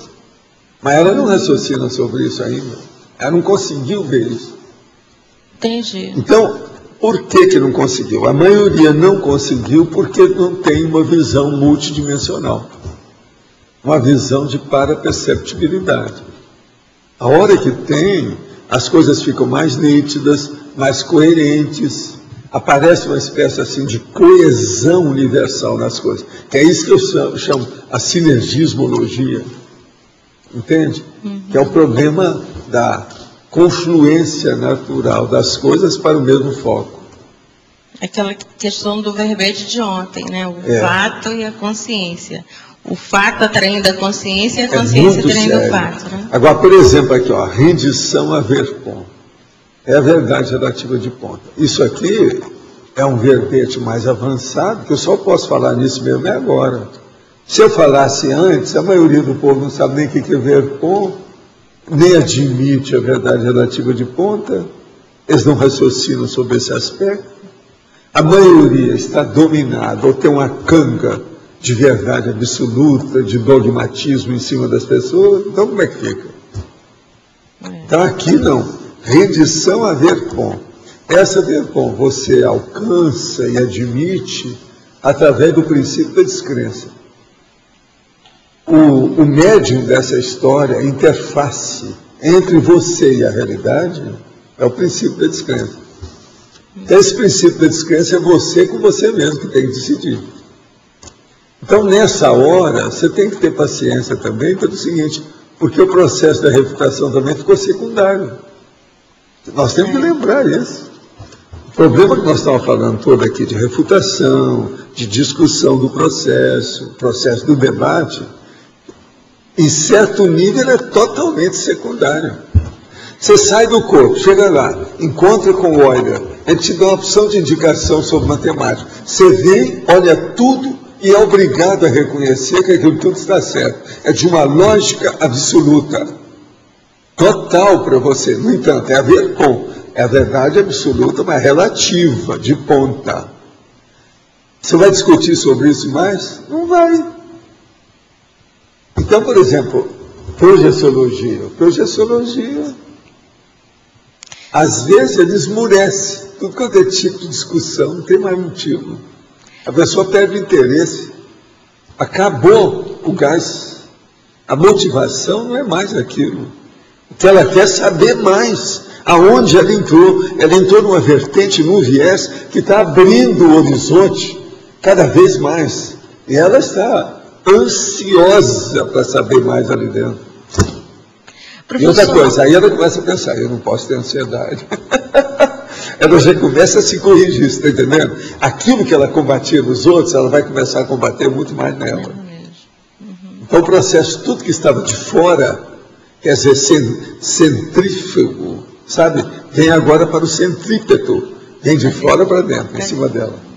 Mas ela não raciocina sobre isso ainda. Ela não conseguiu ver isso. Entendi. Então, Por que não conseguiu? A maioria não conseguiu porque não tem uma visão multidimensional, uma visão de paraperceptibilidade. A hora que tem, as coisas ficam mais nítidas, mais coerentes, aparece uma espécie assim de coesão universal nas coisas, que é isso que eu chamo a sinergismologia, entende? Que é o problema da confluência natural das coisas para o mesmo foco. Aquela questão do verbete de ontem, né? O fato e a consciência. O fato atraindo a consciência e a consciência atraindo o fato. Né? Agora, por exemplo, aqui, ó, rendição a ver ponto. É a verdade relativa de ponta. Isso aqui é um verbete mais avançado, que eu só posso falar nisso mesmo agora. Se eu falasse antes, a maioria do povo não sabe nem o que é ver ponto, nem admite a verdade relativa de ponta, eles não raciocinam sobre esse aspecto. A maioria está dominada ou tem uma canga de verdade absoluta, de dogmatismo em cima das pessoas. Então, como é que fica? Então, aqui não. Rendição a Verpom. Essa Verpom você alcança e admite através do princípio da descrença. O médium dessa história, a interface entre você e a realidade, é o princípio da descrença. Esse princípio da descrença é você com você mesmo que tem que decidir. Então, nessa hora, você tem que ter paciência também pelo seguinte, porque o processo da refutação também ficou secundário. Nós temos que lembrar isso. O problema que nós estamos falando todo aqui de refutação, de discussão do processo do debate, em certo nível ele é totalmente secundário. Você sai do corpo, chega lá, encontra com o Euler, ele te dá uma opção de indicação sobre matemática. Você vem, olha tudo e é obrigado a reconhecer que aquilo tudo está certo. É de uma lógica absoluta. Total para você. No entanto, é a ver com. É a verdade absoluta, mas relativa, de ponta. Você vai discutir sobre isso mais? Não vai. Então, por exemplo, projeciologia. Projeciologia, às vezes, ele esmurece. Tudo quanto é tipo de discussão, não tem mais motivo. A pessoa perde o interesse. Acabou o gás. A motivação não é mais aquilo. Então ela quer saber mais aonde ela entrou numa vertente, num viés que está abrindo o horizonte cada vez mais. E ela está ansiosa para saber mais ali dentro. Professor... E outra coisa, aí ela começa a pensar, eu não posso ter ansiedade. Ela já começa a se corrigir, está entendendo? Aquilo que ela combatia nos outros, ela vai começar a combater muito mais nela. Então o processo, tudo que estava de fora, quer dizer, centrífugo, sabe? Vem agora para o centrípeto, vem de fora para dentro, em cima dela.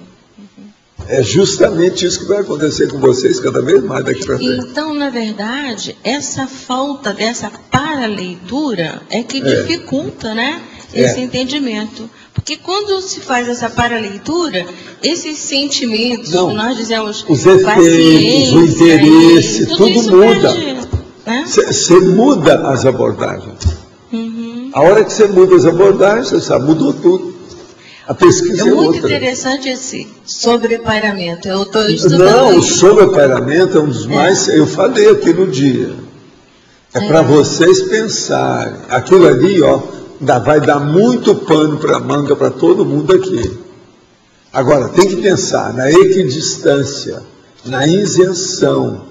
É justamente isso que vai acontecer com vocês cada vez mais daqui para frente. Então, na verdade, essa falta dessa paraleitura é que dificulta, né, esse entendimento. Porque quando se faz essa paraleitura, esses sentimentos, que nós dizemos, os efeitos, o interesse, tudo muda. Você muda as abordagens. A hora que você muda as abordagens, você sabe, mudou tudo. A pesquisa é muito outra. interessante esse sobrepairamento. Eu estou estudando. Não, o sobrepairamento é um dos mais. Eu falei aqui no dia. É para vocês pensarem. Aquilo ali, ó, vai dar muito pano para manga para todo mundo aqui. Agora, tem que pensar na equidistância, na isenção.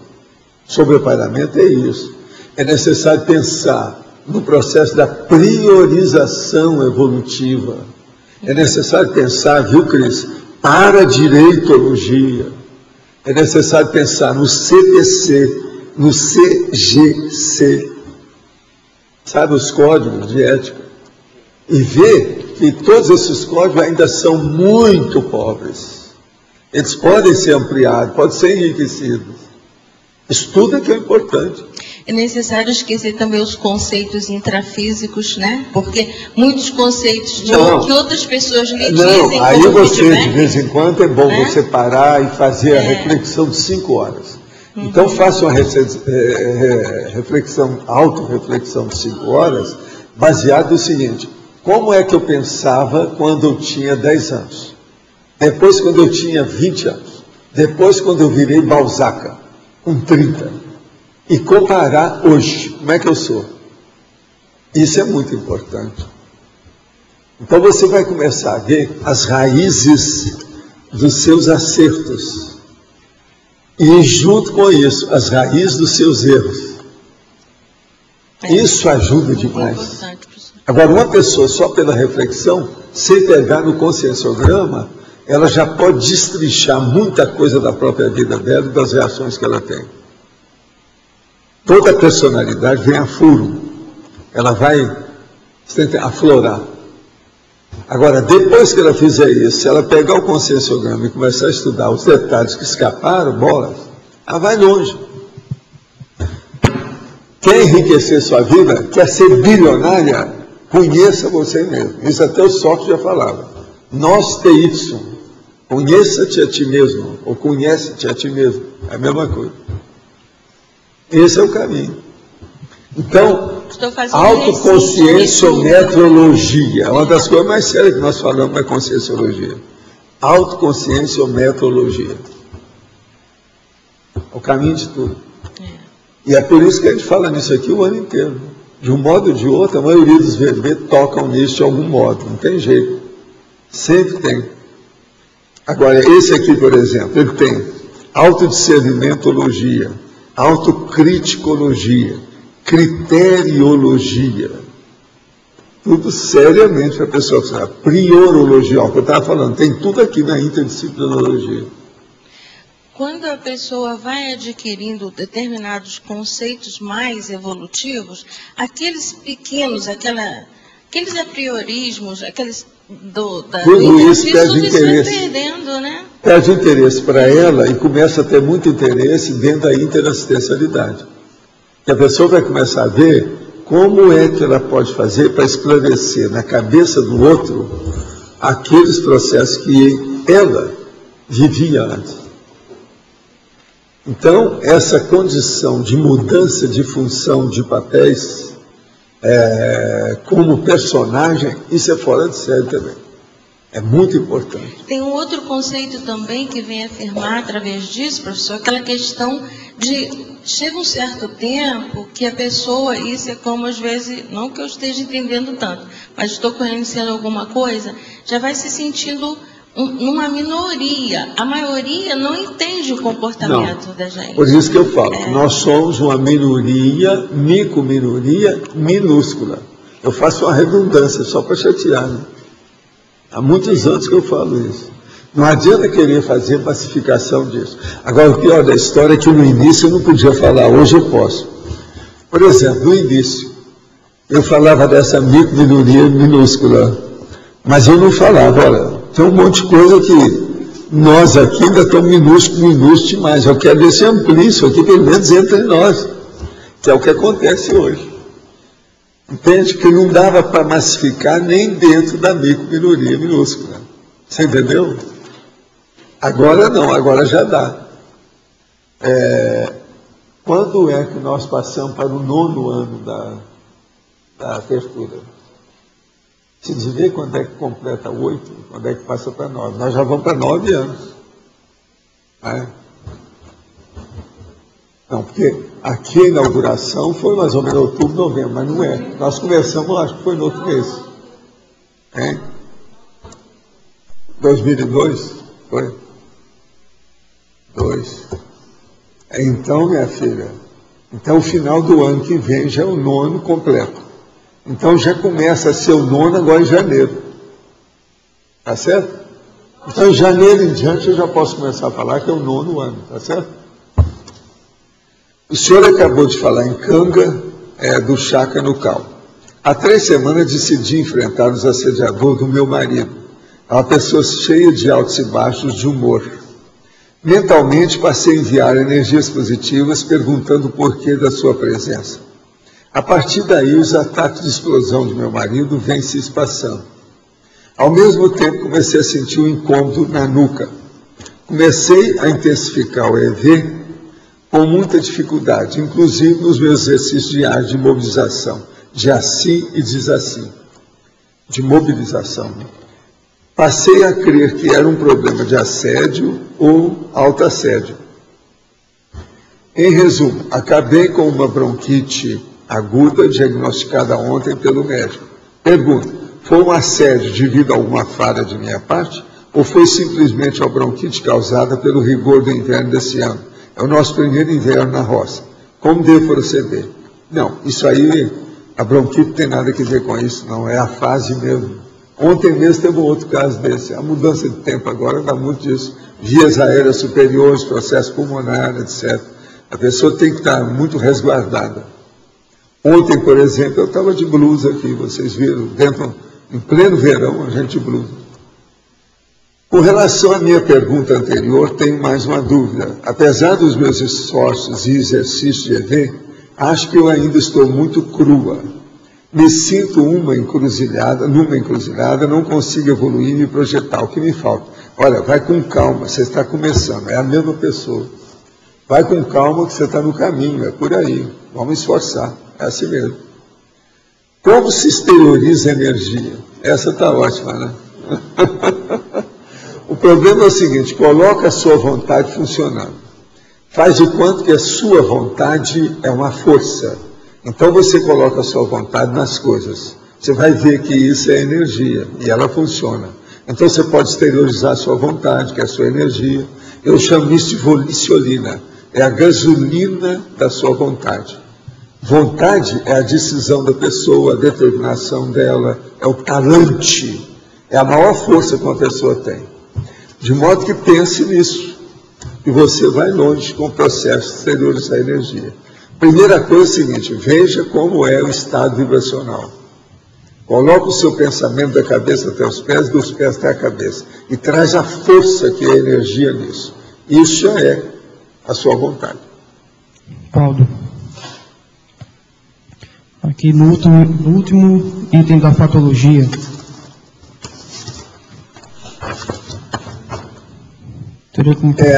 Sobrepairamento é isso. É necessário pensar no processo da priorização evolutiva. É necessário pensar, viu, Cris, paradireitologia. É necessário pensar no CPC, no CGC. Sabe, os códigos de ética. E ver que todos esses códigos ainda são muito pobres. Eles podem ser ampliados, podem ser enriquecidos. Isso tudo é que é importante. É necessário esquecer também os conceitos intrafísicos, né? Porque muitos conceitos que outras pessoas lhe dizem... Não, aí você, de vez em quando, é bom você parar e fazer a reflexão de 5 horas. Então, faça uma reflexão, autorreflexão de 5 horas, baseado no seguinte: como é que eu pensava quando eu tinha 10 anos, depois quando eu tinha 20 anos, depois quando eu virei Balzac, com 30, e comparar hoje, como é que eu sou. Isso é muito importante. Então você vai começar a ver as raízes dos seus acertos. E junto com isso, as raízes dos seus erros. Isso ajuda demais. Agora, uma pessoa só pela reflexão, sem pegar no conscienciograma, ela já pode destrinchar muita coisa da própria vida dela e das reações que ela tem. Toda personalidade vem a furo. Ela vai aflorar. Agora, depois que ela fizer isso, se ela pegar o conscienciograma e começar a estudar os detalhes que escaparam, bolas, ela vai longe. Quer enriquecer sua vida? Quer ser bilionária? Conheça você mesmo. Isso até o Sócrates já falava. Nós te ipsum. Conheça-te a ti mesmo. Ou conhece-te a ti mesmo. É a mesma coisa. Esse é o caminho. Então, autoconscienciometrologia é uma das coisas mais sérias que nós falamos na conscienciologia. Autoconscienciometrologia. É o caminho de tudo. E é por isso que a gente fala nisso aqui o ano inteiro. De um modo ou de outro, a maioria dos VB tocam nisso de algum modo. Não tem jeito. Sempre tem. Agora, esse aqui, por exemplo, ele tem autodiscernimentologia, autocriticologia, criteriologia. Tudo seriamente para a pessoa falar. Priorologia, o que eu estava falando, tem tudo aqui na interdisciplinologia. Quando a pessoa vai adquirindo determinados conceitos mais evolutivos, aqueles pequenos, aqueles apriorismos, aqueles tudo isso perde interesse. Perdendo, né? Perde interesse para ela e começa a ter muito interesse dentro da interassistencialidade. Que a pessoa vai começar a ver como é que ela pode fazer para esclarecer na cabeça do outro aqueles processos que ela vivia antes. Então, essa condição de mudança de função de papéis como personagem, isso é fora de série também. É muito importante. Tem um outro conceito também que vem afirmar através disso, professor, aquela questão de chega um certo tempo que a pessoa, isso é como às vezes, não que eu esteja entendendo tanto, mas estou conhecendo alguma coisa, já vai se sentindo numa minoria. A maioria não entende o comportamento da gente. Por isso que eu falo, que nós somos uma minoria, micro-minoria minúscula. Eu faço uma redundância só para chatear, né? Há muitos anos que eu falo isso. Não adianta querer fazer pacificação disso. Agora, o pior da história é que no início eu não podia falar, hoje eu posso. Por exemplo, no início, eu falava dessa micro-minoria minúscula, mas eu não falava, olha, tem um monte de coisa que nós aqui ainda estamos minúsculos demais. Eu quero ver se amplia isso aqui, pelo menos entre nós, que é o que acontece hoje. Entende? Que não dava para massificar nem dentro da micro-minoria minúscula. Você entendeu? Agora não, agora já dá. Quando é que nós passamos para o 9º ano da abertura? Se vê quando é que completa 8, quando é que passa para 9. Nós já vamos para 9 anos. Não, porque aqui a inauguração foi mais ou menos outubro, novembro, mas não é. Nós começamos, acho que foi no outro mês. 2002? Foi? 2. Então, minha filha, então o final do ano que vem já é o 9º completo. Então já começa a ser o 9º agora em janeiro. Tá certo? Então em janeiro em diante eu já posso começar a falar que é o 9º ano, tá certo? O senhor acabou de falar em canga do Chaka no Cal. Há 3 semanas decidi enfrentar os assediadores do meu marido. É uma pessoa cheia de altos e baixos de humor. Mentalmente passei a enviar energias positivas perguntando o porquê da sua presença. A partir daí, os ataques de explosão de meu marido vêm se espaçando. Ao mesmo tempo, comecei a sentir um incômodo na nuca. Comecei a intensificar o EV com muita dificuldade, inclusive nos meus exercícios diários de mobilização, de assim e diz assim. de mobilização, passei a crer que era um problema de assédio ou autoassédio. Em resumo, acabei com uma bronquite aguda diagnosticada ontem pelo médico. Pergunta, foi um assédio devido a alguma falha de minha parte ou foi simplesmente uma bronquite causada pelo rigor do inverno desse ano? É o nosso primeiro inverno na roça. Como devo proceder? Não, isso aí, a bronquite não tem nada a ver com isso, não, é a fase mesmo. Ontem mesmo teve um outro caso desse. A mudança de tempo agora dá muito disso. Vias aéreas superiores, processo pulmonar, etc. A pessoa tem que estar muito resguardada. Ontem, por exemplo, eu estava de blusa aqui, vocês viram, em pleno verão, a gente de blusa. Com relação à minha pergunta anterior, tenho mais uma dúvida. Apesar dos meus esforços e exercícios de EV, acho que eu ainda estou muito crua. Me sinto numa encruzilhada, não consigo evoluir e me projetar. O que me falta? Olha, vai com calma, você está começando, é a mesma pessoa. Vai com calma que você está no caminho, é por aí. Vamos esforçar, é assim mesmo. Como se exterioriza a energia? Essa está ótima, né? O problema é o seguinte, coloca a sua vontade funcionando. Faz o quanto que a sua vontade é uma força. Então você coloca a sua vontade nas coisas. Você vai ver que isso é energia e ela funciona. Então você pode exteriorizar a sua vontade, que é a sua energia. Eu chamo isso de volicionina. É a gasolina da sua vontade. Vontade é a decisão da pessoa, a determinação dela, é o talante. É a maior força que uma pessoa tem. De modo que pense nisso. E você vai longe com o processo de exteriorizar a energia. Primeira coisa é o seguinte, veja como é o estado vibracional. Coloca o seu pensamento da cabeça até os pés, dos pés até a cabeça. E traz a força que é a energia nisso. Isso já é a sua vontade. Paulo, aqui no último item da fatologia,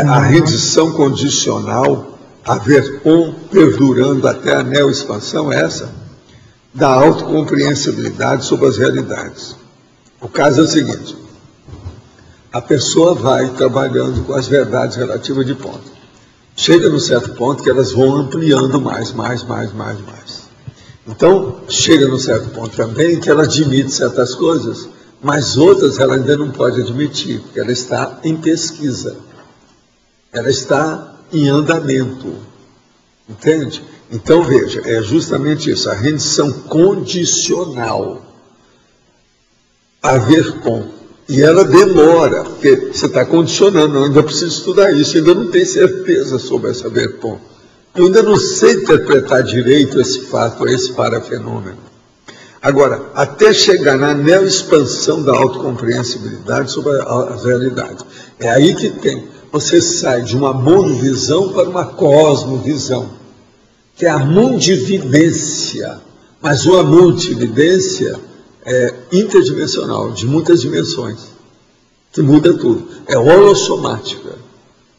a redição condicional, a VERPOM perdurando até a neoexpansão, essa, da autocompreensibilidade sobre as realidades. O caso é o seguinte, a pessoa vai trabalhando com as verdades relativas de ponto. Chega num certo ponto que elas vão ampliando mais. Então, chega num certo ponto também que ela admite certas coisas, mas outras ela ainda não pode admitir, porque ela está em pesquisa. Ela está em andamento. Entende? Então, veja, é justamente isso, a rendição condicional. A VERPOM. E ela demora, porque você está condicionando, eu ainda preciso estudar isso, ainda não tenho certeza sobre essa VERPOM. Eu ainda não sei interpretar direito esse fato, esse parafenômeno. Agora, até chegar na neoexpansão da autocompreensibilidade sobre as realidades. É aí que tem. Você sai de uma monovisão para uma cosmovisão, que é a mundividência. Mas uma multividência é interdimensional, de muitas dimensões, que muda tudo. É holossomática,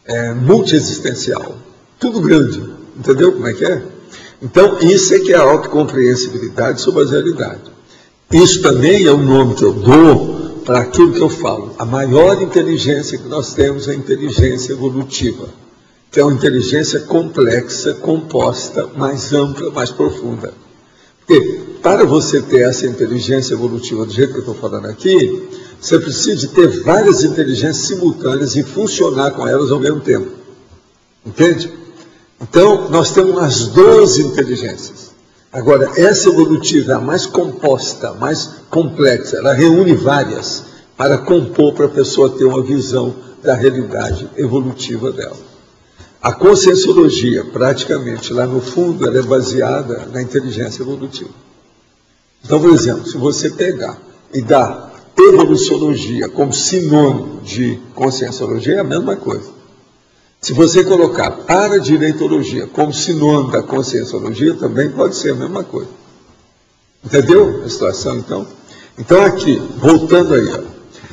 é multiexistencial, tudo grande. Entendeu como é que é? Então, isso é que é a autocompreensibilidade sobre as realidades. Isso também é o nome que eu dou para aquilo que eu falo. A maior inteligência que nós temos é a inteligência evolutiva, que é uma inteligência complexa, composta, mais ampla, mais profunda. Porque para você ter essa inteligência evolutiva do jeito que eu estou falando aqui, você precisa de ter várias inteligências simultâneas e funcionar com elas ao mesmo tempo. Entende? Então, nós temos as 12 inteligências. Agora, essa evolutiva é a mais composta, mais complexa, ela reúne várias para compor para a pessoa ter uma visão da realidade evolutiva dela. A conscienciologia, praticamente, lá no fundo, ela é baseada na inteligência evolutiva. Então, por exemplo, se você pegar e dar evoluciologia como sinônimo de conscienciologia, é a mesma coisa. Se você colocar paradireitologia como sinônimo da conscienciologia, também pode ser a mesma coisa. Entendeu a situação, então? Então, aqui, voltando aí, ó,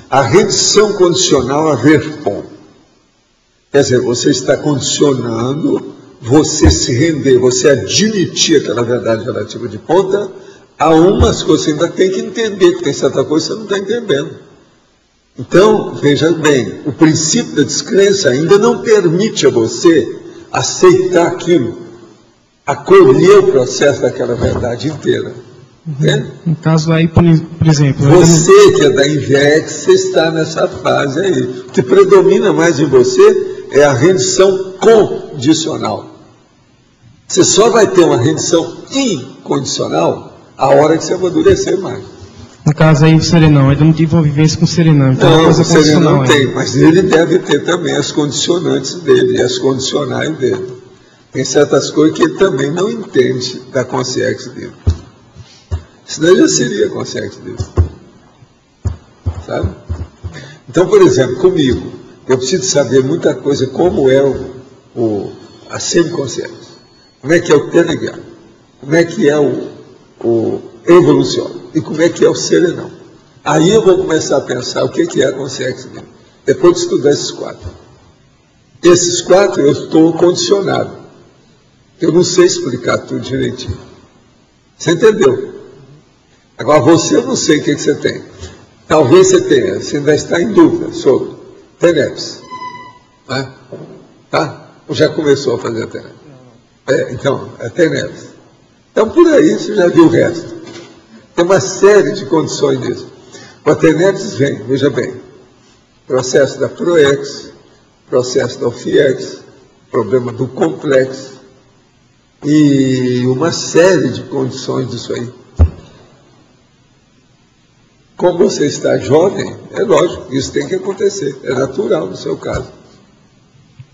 a redição condicional a VERPOM. Quer dizer, você está condicionando você se render, você admitir aquela verdade relativa de ponta Há umas coisas que você ainda tem que entender, que tem certa coisa que você não está entendendo. Então, veja bem, o princípio da descrença ainda não permite a você aceitar aquilo, acolher o processo daquela verdade inteira. Entende? No caso aí, por exemplo... Você que é da INVEX, você está nessa fase aí. O que predomina mais em você é a rendição condicional. Você só vai ter uma rendição incondicional a hora que você amadurecer mais. No caso aí, o serenão, ainda não tive uma vivência com o serenão. Então não, coisa o serenão condicional, tem, mas ele deve ter também as condicionantes dele, e as condicionais dele. Tem certas coisas que ele também não entende da consciência dele. Senão já seria consciente dele. Sabe? Então, por exemplo, comigo, eu preciso saber muita coisa, como é a semiconsciência, como é que é o telegrama, como é que é o evolução, e como é que é o serenão. Aí eu vou começar a pensar o que é a consciência dele, depois de estudar esses quatro. Esses quatro eu estou condicionado. Eu não sei explicar tudo direitinho. Você entendeu? Agora, você, eu não sei o que você tem. Talvez você tenha, você ainda está em dúvida sobre TENEPS. Né? Tá? Ou já começou a fazer a TENEPS? Então, é TENEPS. Então, por aí, você já viu o resto. Tem uma série de condições nisso. O TENEPS vem, veja bem, processo da PROEX, processo da OFIEX, problema do complexo, e uma série de condições disso aí. Como você está jovem, é lógico, isso tem que acontecer, é natural no seu caso.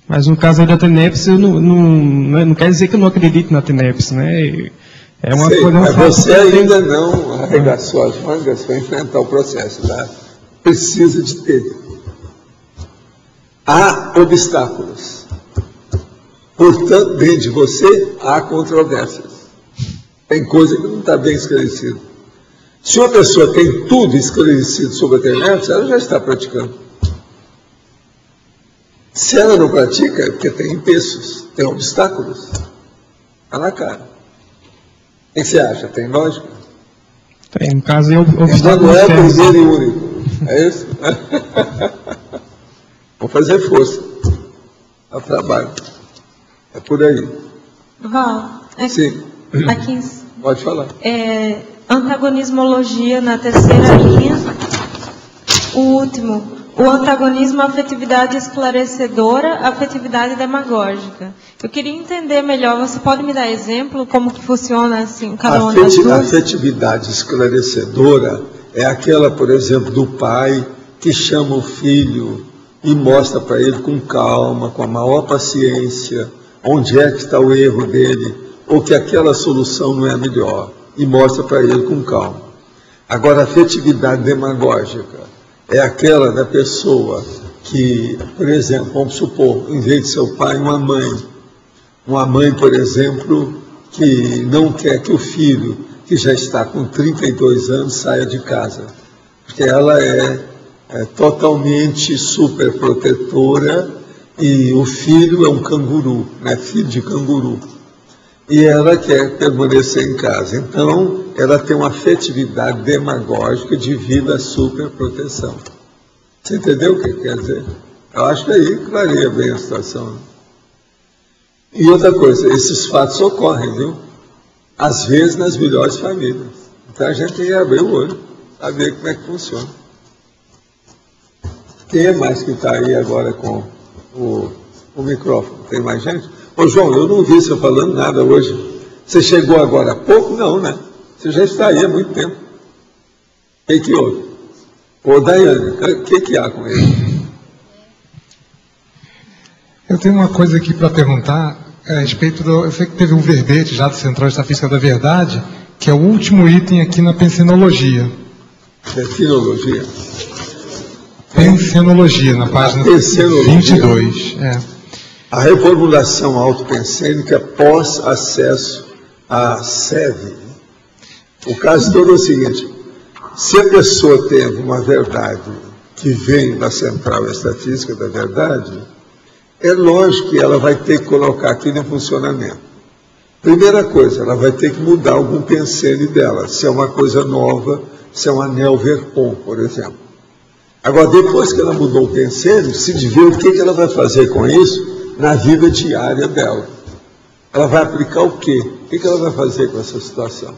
Mas no caso aí da TENEPS, eu não quer dizer que eu não acredito na TENEPS, né? É uma coisa... Mas você ainda não arregaçou as mangas para enfrentar o processo, tá? Precisa de ter. Há obstáculos. Portanto, dentro de você, há controvérsias. Tem coisa que não está bem esclarecida. Se uma pessoa tem tudo esclarecido sobre a TENEPS, ela já está praticando. Se ela não pratica, é porque tem empeços, tem obstáculos. Está na cara. O que você acha? Tem lógica? Tem, no caso é então não é o primeiro e único. É isso? Vou fazer força. Ao trabalho. É por aí. Val, sim. Aqui, pode falar. Antagonismologia na terceira linha. O último. O antagonismo, afetividade esclarecedora, afetividade demagógica. Eu queria entender melhor, você pode me dar exemplo como que funciona assim, cada uma das duas? A afetividade esclarecedora é aquela, por exemplo, do pai que chama o filho e mostra para ele com calma, com a maior paciência, onde é que está o erro dele, ou que aquela solução não é a melhor, e mostra para ele com calma. Agora, a afetividade demagógica é aquela da pessoa que, por exemplo, vamos supor, em vez de seu pai, uma mãe, por exemplo, que não quer que o filho, que já está com 32 anos, saia de casa, porque ela é totalmente super protetora e o filho é um canguru, né, filho de canguru, e ela quer permanecer em casa. Então, ela tem uma afetividade demagógica devido à superproteção. Você entendeu o que quer dizer? Eu acho que aí clareia bem a situação. E outra coisa, esses fatos ocorrem, viu? Às vezes nas melhores famílias. Então a gente tem que abrir o olho, saber como é que funciona. Quem é mais que está aí agora com o microfone? Tem mais gente? Ô João, eu não vi você falando nada hoje. Você chegou agora há pouco? Não, né? Você já está aí há muito tempo. O que houve? Ô Daiane, o que há com ele? Eu tenho uma coisa aqui para perguntar a respeito eu sei que teve um verbete já do Central Estafística da Verdade, que é o último item aqui na pensenologia. Pensenologia? Pensenologia, na página 22. A reformulação autopensênica pós acesso à SEV. O caso todo é o seguinte: se a pessoa tem uma verdade que vem da Central Estafística da Verdade, é lógico que ela vai ter que colocar aquilo em funcionamento. Primeira coisa, ela vai ter que mudar algum pensene dela, se é uma coisa nova, se é um anel Verpon, por exemplo. Agora, depois que ela mudou o pensene, se ver o que ela vai fazer com isso na vida diária dela. Ela vai aplicar o quê? O que ela vai fazer com essa situação?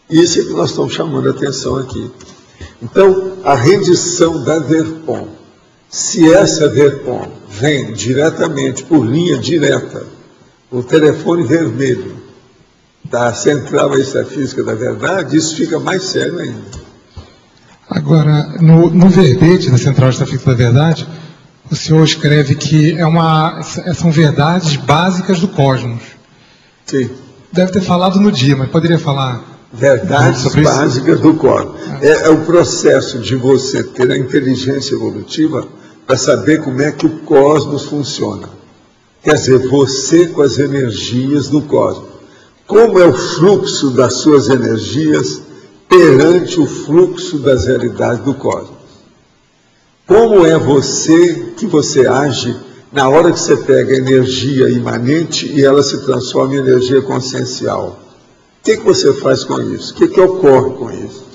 Isso é que nós estamos chamando a atenção aqui. Então, a rendição da Verpon, se essa Verpon vem diretamente, por linha direta, o telefone vermelho da Central Extrafísica da Verdade, isso fica mais sério ainda. Agora, no verbete da Central Extrafísica da Verdade, o senhor escreve que são verdades básicas do cosmos. Sim. Deve ter falado no dia, mas poderia falar... Verdades básicas do cosmos. É o processo de você ter a inteligência evolutiva para saber como é que o cosmos funciona. Quer dizer, você com as energias do cosmos. Como é o fluxo das suas energias perante o fluxo das realidades do cosmos? Como é que você age na hora que você pega a energia imanente e ela se transforma em energia consciencial? O que você faz com isso? O que ocorre com isso?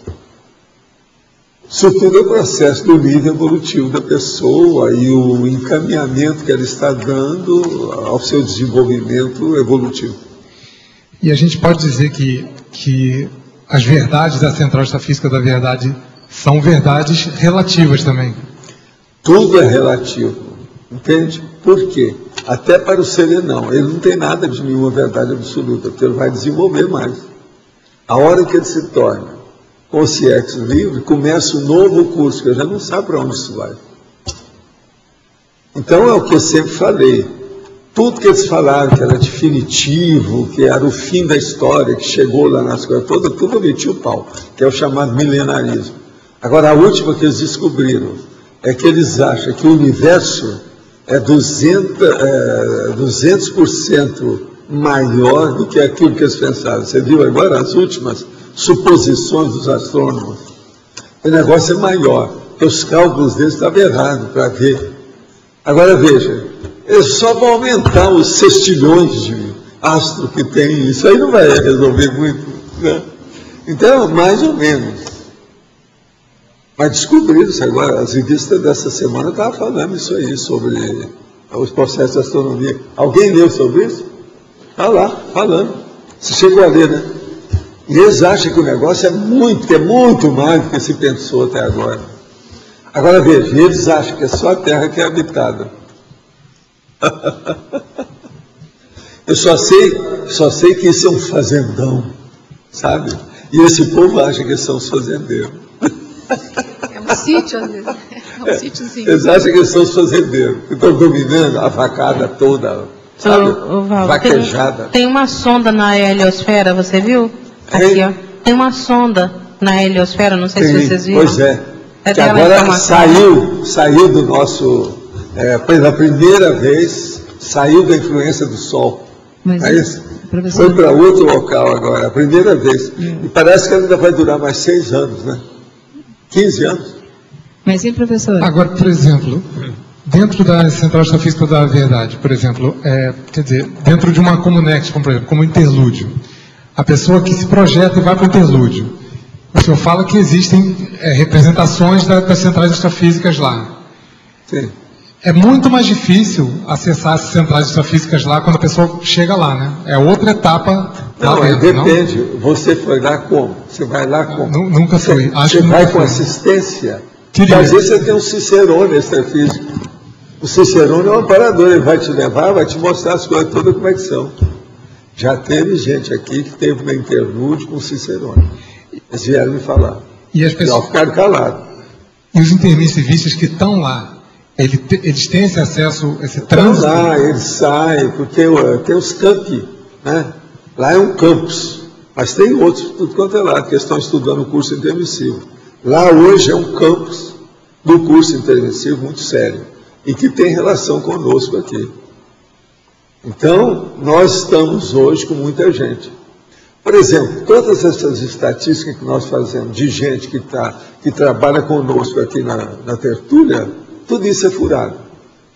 Isso tudo é o processo do nível evolutivo da pessoa e o encaminhamento que ela está dando ao seu desenvolvimento evolutivo. E a gente pode dizer que as verdades da Central Extrafísica da Verdade são verdades relativas também. Tudo é relativo, entende? Por quê? Até para o serenão, ele não tem nada de nenhuma verdade absoluta, porque ele vai desenvolver mais. A hora que ele se torna consciente livre, começa um novo curso, que eu já não sabe para onde isso vai. Então é o que eu sempre falei. Tudo que eles falaram que era definitivo, que era o fim da história, que chegou lá nas coisas todas, tudo eu meti o pau, que é o chamado milenarismo. Agora, a última que eles descobriram é que eles acham que o universo é 200% maior do que aquilo que eles pensaram. Você viu agora as últimas suposições dos astrônomos? O negócio é maior, porque os cálculos deles estavam errados para ver. Agora veja, eles só vão aumentar os sextilhões de astros que tem, isso aí não vai resolver muito, né? Então, mais ou menos. Mas descobriram isso agora, as revistas dessa semana estavam falando isso aí, sobre os processos de astronomia. Alguém leu sobre isso? Está lá, falando. Você chegou a ler, né? E eles acham que o negócio é muito mais do que se pensou até agora. Agora veja, eles acham que é só a Terra que é habitada. Eu só sei que isso é um fazendão, sabe? E esse povo acha que são os fazendeiros. É um sítio, às vezes. É um sítiozinho. Eles acham que são os fazendeiros, que estão dominando a vacada toda, sabe? Vaquejada. Tem uma sonda na heliosfera, você viu? Aqui, ó. Tem uma sonda na heliosfera, não sei se vocês viram. Pois é. Que agora saiu do nosso... pela primeira vez, saiu da influência do Sol. Mas é isso? Foi para outro local agora, a primeira vez. E parece que ainda vai durar mais 6 anos, né? 15 anos. Mas sim, professor? Agora, por exemplo, dentro da Central Extrafísica da Verdade, por exemplo, quer dizer, dentro de uma Comunex, por exemplo, como interlúdio, a pessoa que se projeta e vai para o interlúdio, o senhor fala que existem representações das centrais extrafísicas lá. Sim. É muito mais difícil acessar as centrais extrafísicas lá quando a pessoa chega lá, né? É outra etapa. Não, depende. Não? Você foi lá como? Você vai lá como? Nunca fui. Você vai com assistência? Às vezes você tem um cicerone extrafísico. O cicerone é um amparador, ele vai te levar, vai te mostrar as coisas todas como é que são. Já teve gente aqui que teve uma interlúdio com o cicerone. Eles vieram me falar. E as pessoas ficaram calados. E os intermissivistas que estão lá, eles têm esse acesso, esse trânsito? Lá, eles saem, porque tem os campi, né? Lá é um campus, mas tem outros, tudo quanto é lá, que estão estudando o curso intermissivo. Lá hoje é um campus do curso intermissivo muito sério, e que tem relação conosco aqui. Então, nós estamos hoje com muita gente. Por exemplo, todas essas estatísticas que nós fazemos de gente que trabalha conosco aqui na tertúlia, tudo isso é furado.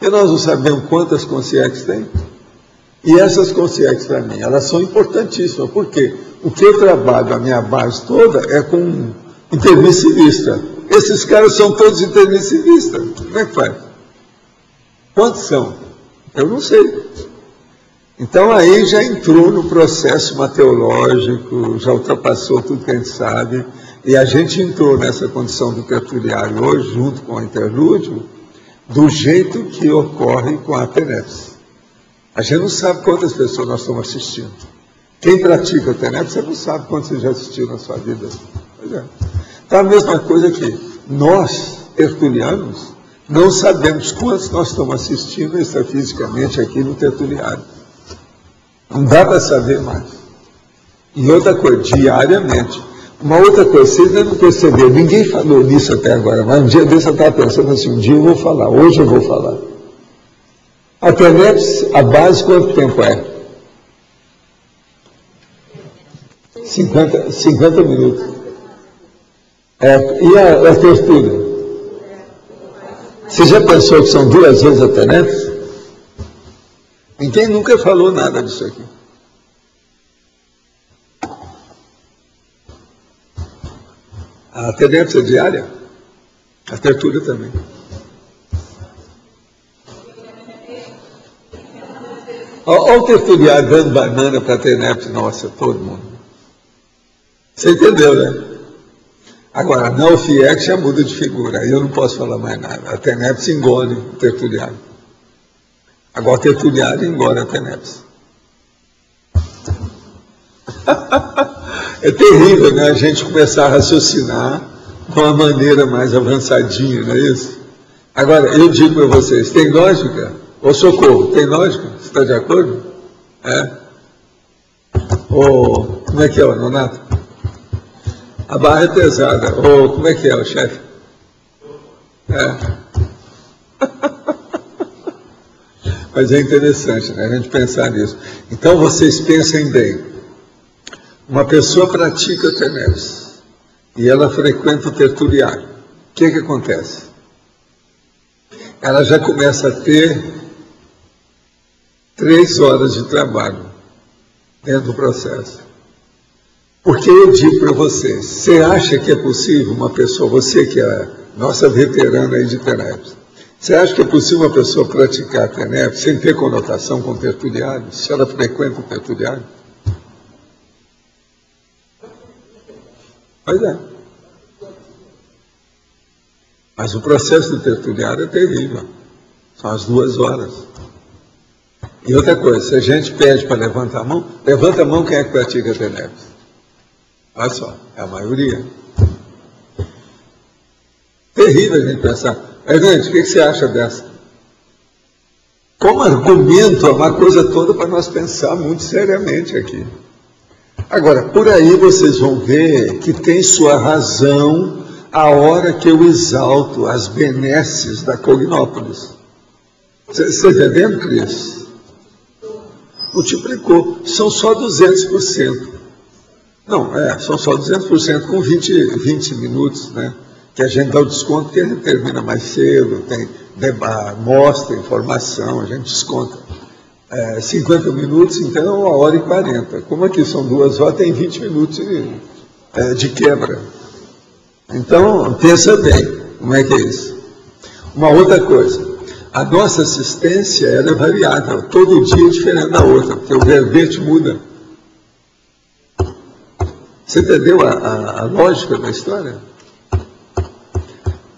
E nós não sabemos quantas consciências tem. E essas consciências, para mim, elas são importantíssimas. Por quê? O que eu trabalho, a minha base toda, é com intermissivista. Esses caras são todos intermissivistas. Como é que faz? Quantos são? Eu não sei. Então aí já entrou no processo mateológico, já ultrapassou tudo que a gente sabe, e a gente entrou nessa condição do tertuliário hoje, junto com o interlúdio, do jeito que ocorre com a TENEPS. A gente não sabe quantas pessoas nós estamos assistindo. Quem pratica a TENEPS, você não sabe quantos você já assistiu na sua vida. Pois é. Então a mesma coisa que nós, tertulianos, não sabemos quantos nós estamos assistindo extrafisicamente aqui no tertuliário. Não dá para saber mais. E outra coisa, diariamente. Uma outra coisa, vocês não perceberam, ninguém falou nisso até agora, mas um dia desse eu estava pensando assim, um dia eu vou falar, hoje eu vou falar. A TENEPS, a base, quanto tempo é? 50 minutos. E a tertúlia? Você já pensou que são 2 vezes a TENEPS? Ninguém nunca falou nada disso aqui. A TENEPS é diária? A tertúlia também. Olha o tertuliário dando banana para a TENEPS, nossa, todo mundo. Você entendeu, né? Agora, na UFIEC já muda de figura, aí eu não posso falar mais nada. A TENEPS engole o tertuliário. Agora o tertuliário engole a TENEPS. É terrível, né? A gente começar a raciocinar de uma maneira mais avançadinha, não é isso? Agora, eu digo para vocês, tem lógica? Ô Socorro, tem lógica? Você está de acordo? É? Como é que é, Nonato? A barra é pesada. Como é que é, o chefe? Mas é interessante, né, a gente pensar nisso. Então, vocês pensem bem. Uma pessoa pratica TENEPS e ela frequenta o tertuliário. O que acontece? Ela já começa a ter 3 horas de trabalho dentro do processo. Porque eu digo para vocês, você acha que é possível uma pessoa, você que é nossa veterana aí de TENEPS, você acha que é possível uma pessoa praticar TENEPS sem ter conotação com o tertuliário, se ela frequenta o tertuliário? Pois é. Mas o processo do tertuliário é terrível. São as 2 horas. E outra coisa, se a gente pede para levantar a mão, levanta a mão quem é que pratica TENEPS. Olha só, é a maioria. Terrível a gente pensar. Hernandes, o que você acha dessa? Como argumento, é uma coisa toda para nós pensar muito seriamente aqui. Agora, por aí vocês vão ver que tem sua razão a hora que eu exalto as benesses da Cognópolis. Você está entendendo, Cris? Multiplicou. São só 200%. Não, são só 200% com 20 minutos, né? Que a gente dá o desconto porque a gente termina mais cedo, tem mostra, informação, a gente desconta. 50 minutos, então 1h40. Como aqui são 2 horas, tem 20 minutos de quebra. Então, pensa bem, como é que é isso? Uma outra coisa, a nossa assistência ela é variável, todo dia é diferente da outra, porque o verbete muda. Você entendeu a lógica da história?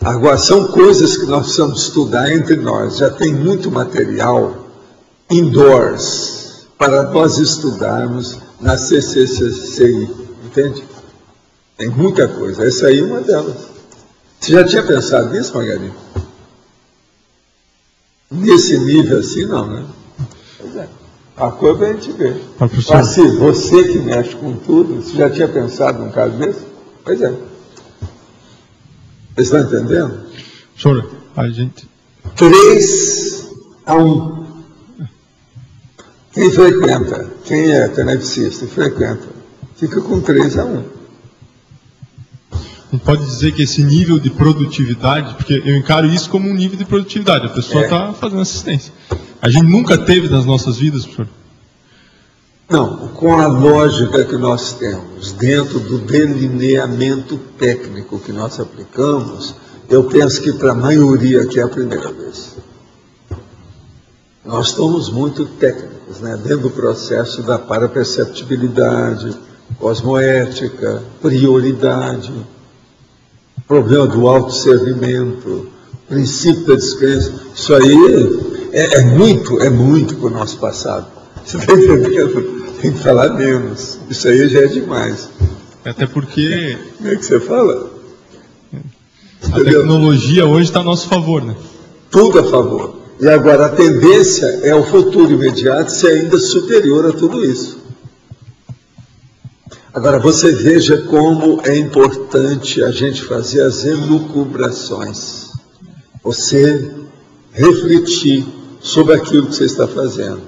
Agora, são coisas que nós precisamos estudar entre nós. Já tem muito material indoors para nós estudarmos na CCCI, entende? Tem muita coisa. Essa aí é uma delas. Você já tinha pensado nisso, Margarida? Nesse nível assim, não, né? Pois é. A coisa a gente vê. Assim, você que mexe com tudo, você já tinha pensado num caso desse? Pois é. Vocês estão entendendo? Professor, a gente... 3-1. Quem frequenta, quem é tenepsista e frequenta, fica com 3-1. Não pode dizer que esse nível de produtividade, porque eu encaro isso como um nível de produtividade, a pessoa está fazendo assistência. A gente nunca teve nas nossas vidas, professor, Não, com a lógica que nós temos, dentro do delineamento técnico que nós aplicamos, eu penso que para a maioria aqui é a primeira vez. Nós somos muito técnicos, né? Dentro do processo da paraperceptibilidade, cosmoética, prioridade, problema do autodiscernimento, princípio da descrença. Isso aí é muito para o nosso passado. Você está entendendo? Tem que falar menos. Isso aí já é demais. Até porque... Como é que você fala? A tecnologia hoje está a nosso favor, né? Tudo a favor. E agora a tendência é o futuro imediato ser ainda superior a tudo isso. Agora você veja como é importante a gente fazer as elucubrações. Você refletir sobre aquilo que você está fazendo.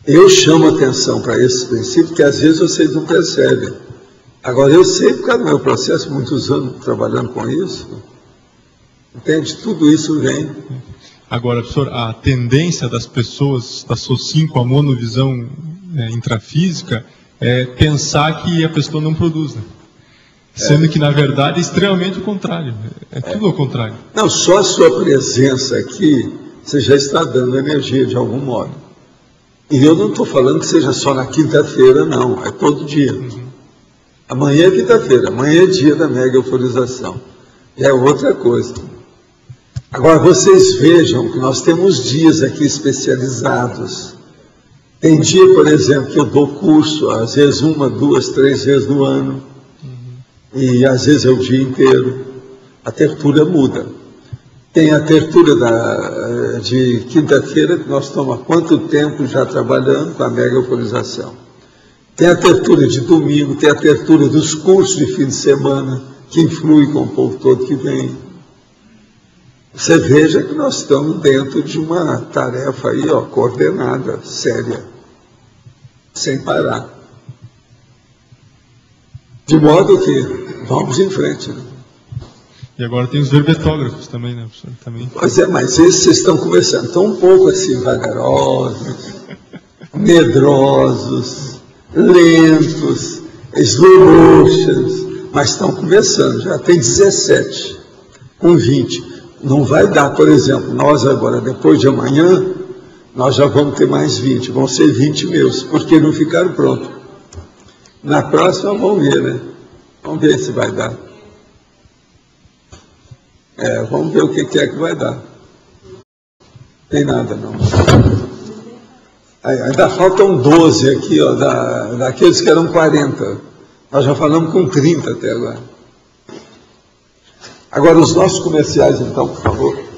Eu chamo atenção para esse princípio que às vezes vocês não percebem. Agora eu sei, por causa do meu processo, muitos anos trabalhando com isso, entende? Tudo isso vem. Agora, professor, a tendência das pessoas associam com a monovisão intrafísica é pensar que a pessoa não produz, né? Sendo que, na verdade, é extremamente o contrário. É tudo ao contrário. Não, só a sua presença aqui, você já está dando energia de algum modo. E eu não estou falando que seja só na quinta-feira, não. É todo dia. Amanhã é quinta-feira, amanhã é dia da mega euforização. É outra coisa. Agora, vocês vejam que nós temos dias aqui especializados. Tem dia, por exemplo, que eu dou curso, às vezes 1, 2, 3 vezes no ano. E às vezes é o dia inteiro. A tertúlia muda. Tem a tertúlia de quinta-feira, que nós estamos há quanto tempo já trabalhando com a mega euforização. Tem a tertúlia de domingo, tem a tertúlia dos cursos de fim de semana, que influi com o povo todo que vem. Você veja que nós estamos dentro de uma tarefa aí, ó, coordenada, séria, sem parar. De modo que vamos em frente, né? E agora tem os verbetógrafos também, né, professor? Também. Pois é, mas esses estão começando, estão um pouco assim, vagarosos, medrosos, lentos, slow motions, mas estão começando, já tem 17, com 20. Não vai dar, por exemplo, nós agora, depois de amanhã, nós já vamos ter mais 20, vão ser 20 meus, porque não ficaram prontos. Na próxima vamos ver, né? Vamos ver se vai dar. Vamos ver o que é que vai dar. Tem nada, não. Ainda faltam 12 aqui, ó, daqueles que eram 40. Nós já falamos com 30 até agora. Agora, os nossos comerciais, então, por favor.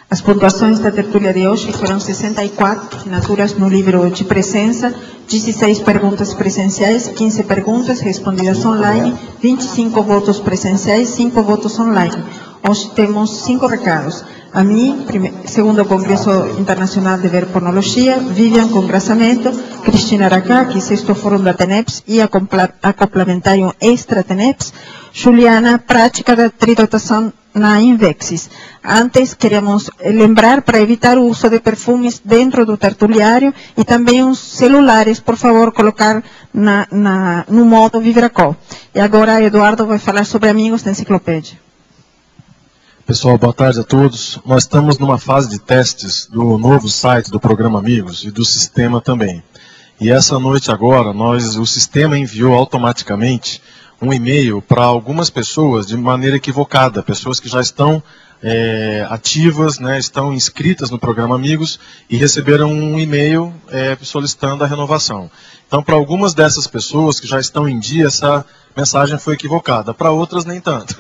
As pontuações da tertúlia de hoje foram 64 assinaturas no livro de presença, 16 perguntas presenciais, 15 perguntas respondidas online, 25 votos presenciais, 5 votos online. Hoje temos 5 recados. A mim, segundo o Congresso Internacional de Verponologia, Vivian Congraçamento, Cristina Aracaki, sexto Fórum da TENEPS e acoplamentário extra TENEPS, Juliana, prática da tridotação na Invexis. Antes, queremos lembrar para evitar o uso de perfumes dentro do tertuliário e também os celulares, por favor, colocar no modo Vibracol. E agora, Eduardo vai falar sobre Amigos da Enciclopédia. Pessoal, boa tarde a todos. Nós estamos numa fase de testes do novo site do Programa Amigos e do sistema também. E essa noite agora, o sistema enviou automaticamente um e-mail para algumas pessoas de maneira equivocada, pessoas que já estão ativas, né, estão inscritas no Programa Amigos e receberam um e-mail solicitando a renovação. Então, para algumas dessas pessoas que já estão em dia, essa mensagem foi equivocada. Para outras, nem tanto.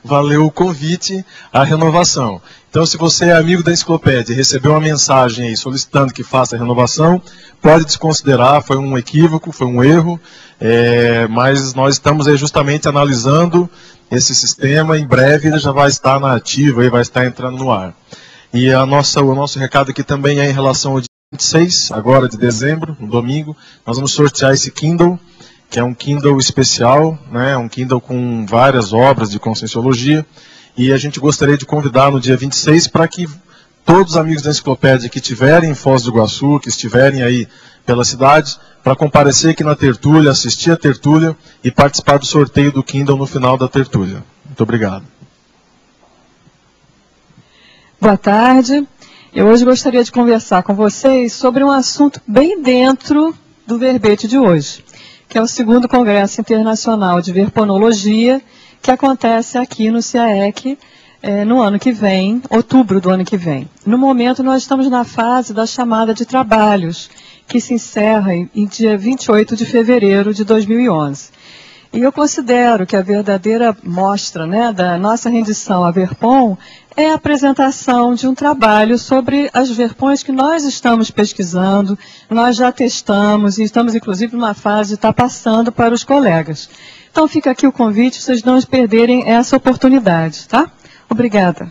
Valeu o convite à renovação. Então, se você é amigo da Enciclopédia e recebeu uma mensagem aí solicitando que faça a renovação, pode desconsiderar, foi um equívoco, foi um erro, mas nós estamos aí justamente analisando esse sistema, em breve ele já vai estar na ativa e vai estar entrando no ar. E o nosso recado aqui também é em relação ao dia 26, agora de dezembro, no domingo, nós vamos sortear esse Kindle, que é um Kindle especial, né, um Kindle com várias obras de Conscienciologia, e a gente gostaria de convidar no dia 26 para que todos os amigos da enciclopédia que estiverem em Foz do Iguaçu, que estiverem aí pela cidade, para comparecer aqui na tertúlia, assistir a tertúlia e participar do sorteio do Kindle no final da tertúlia. Muito obrigado. Boa tarde. Eu hoje gostaria de conversar com vocês sobre um assunto bem dentro do verbete de hoje, que é o 2º Congresso Internacional de Verponologia, que acontece aqui no CAEC no ano que vem, outubro do ano que vem. No momento, nós estamos na fase da chamada de trabalhos, que se encerra em dia 28 de fevereiro de 2011. E eu considero que a verdadeira mostra, né, da nossa rendição à Verpon é a apresentação de um trabalho sobre as Verpons que nós estamos pesquisando, nós já testamos e estamos, inclusive, numa fase de estar passando para os colegas. Então, fica aqui o convite, vocês não perderem essa oportunidade, tá? Obrigada.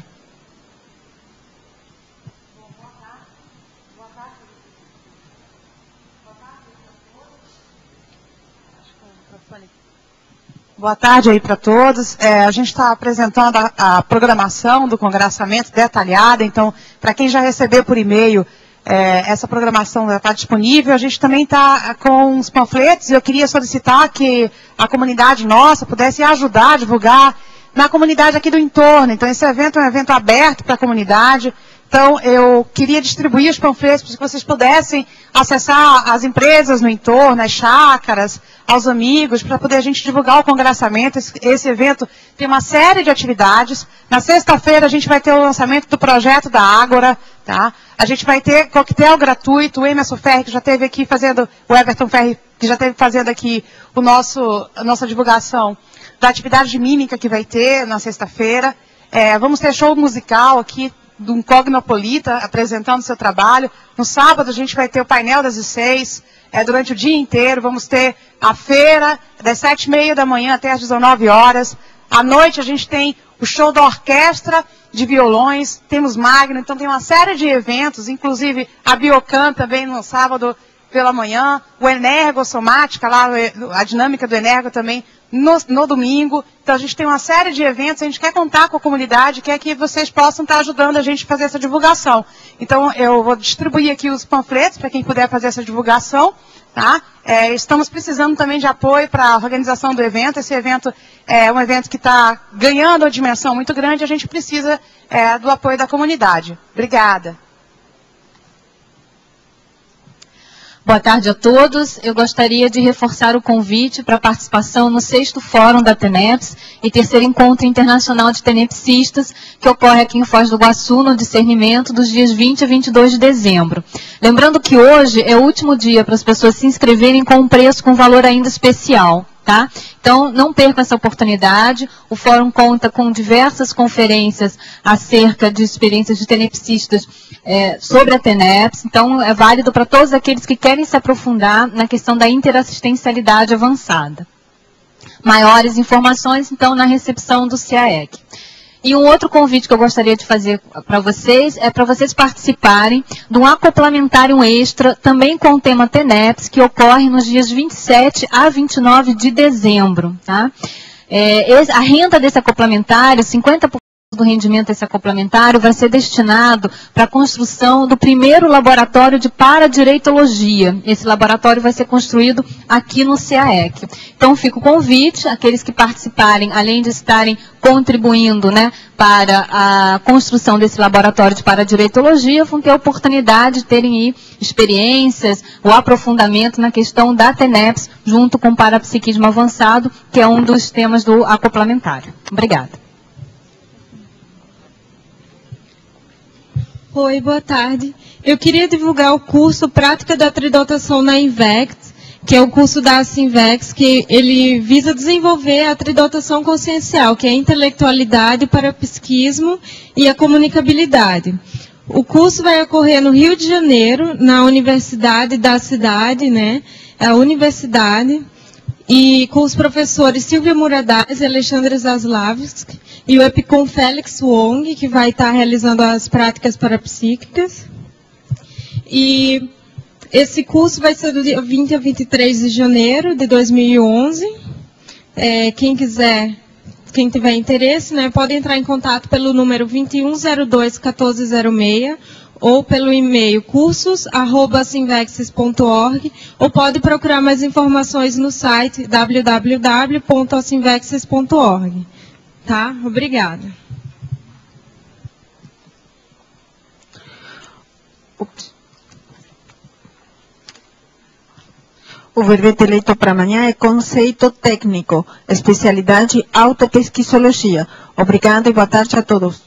Boa tarde aí para todos. A gente está apresentando a programação do congressamento detalhada, então, para quem já recebeu por e-mail, essa programação já está disponível. A gente também está com os panfletos e eu queria solicitar que a comunidade nossa pudesse ajudar a divulgar na comunidade aqui do entorno. Então, esse evento é um evento aberto para a comunidade. Então, eu queria distribuir os panfletos para que vocês pudessem acessar as empresas no entorno, as chácaras, aos amigos, para poder a gente divulgar o congressamento. Esse evento tem uma série de atividades. Na sexta-feira, a gente vai ter o lançamento do projeto da Ágora, tá? A gente vai ter coquetel gratuito, o Emerson Ferri, que já esteve aqui fazendo, o Everton Ferri, que já esteve fazendo aqui a nossa divulgação da atividade de mímica que vai ter na sexta-feira. Vamos ter show musical aqui do Cognopolita apresentando seu trabalho. No sábado a gente vai ter o painel das 6, durante o dia inteiro. Vamos ter a feira das 7h30 da manhã até às 19 horas. À noite a gente tem o show da orquestra de violões, temos Magno, então tem uma série de eventos, inclusive a Biocan também no sábado pela manhã, o Energossomática, lá, a dinâmica do Energo também no domingo. Então a gente tem uma série de eventos, a gente quer contar com a comunidade, quer que vocês possam estar ajudando a gente a fazer essa divulgação. Então eu vou distribuir aqui os panfletos para quem puder fazer essa divulgação. Tá? Estamos precisando também de apoio para a organização do evento. Esse evento é um evento que está ganhando uma dimensão muito grande, a gente precisa do apoio da comunidade. Obrigada. Boa tarde a todos. Eu gostaria de reforçar o convite para a participação no 6º Fórum da TENEPS e 3º Encontro Internacional de Tenepsistas, que ocorre aqui em Foz do Iguaçu, no Discernimento, dos dias 20 a 22 de dezembro. Lembrando que hoje é o último dia para as pessoas se inscreverem com um preço com valor ainda especial. Tá? Então, não percam essa oportunidade. O fórum conta com diversas conferências acerca de experiências de tenepsistas sobre a TENEPS. Então, é válido para todos aqueles que querem se aprofundar na questão da interassistencialidade avançada. Maiores informações, então, na recepção do CAEC. E um outro convite que eu gostaria de fazer para vocês é para vocês participarem de um acoplamentário extra, também com o tema TENEPS, que ocorre nos dias 27 a 29 de dezembro. Tá? A renda desse acoplamentário, 50% do rendimento desse acoplamentário vai ser destinado para a construção do primeiro laboratório de paradireitologia. Esse laboratório vai ser construído aqui no CAEC. Então, fica o convite, aqueles que participarem, além de estarem contribuindo, né, para a construção desse laboratório de paradireitologia, vão ter a oportunidade de terem aí experiências, o aprofundamento na questão da TENEPS, junto com o parapsiquismo avançado, que é um dos temas do acoplamentário. Obrigada. Oi, boa tarde. Eu queria divulgar o curso Prática da Tridotação na INVEX, que é o curso da Sinvex, que ele visa desenvolver a tridotação consciencial, que é a intelectualidade, o parapsiquismo e a comunicabilidade. O curso vai ocorrer no Rio de Janeiro, na Universidade da cidade, né? A Universidade, e com os professores Silvia Muradares e Alexandre Zaslavski, e o Epicom Félix Wong, que vai estar realizando as práticas parapsíquicas. E Esse curso vai ser do dia 20 a 23 de janeiro de 2011. Quem tiver interesse, né, pode entrar em contato pelo número 2102-1406 ou pelo e-mail cursos@asinvexis.org, ou pode procurar mais informações no site www.asinvexis.org. Tá? Obrigada. O verbete eleito para amanhã é conceito técnico, especialidade autopesquisologia. Obrigada e boa tarde a todos.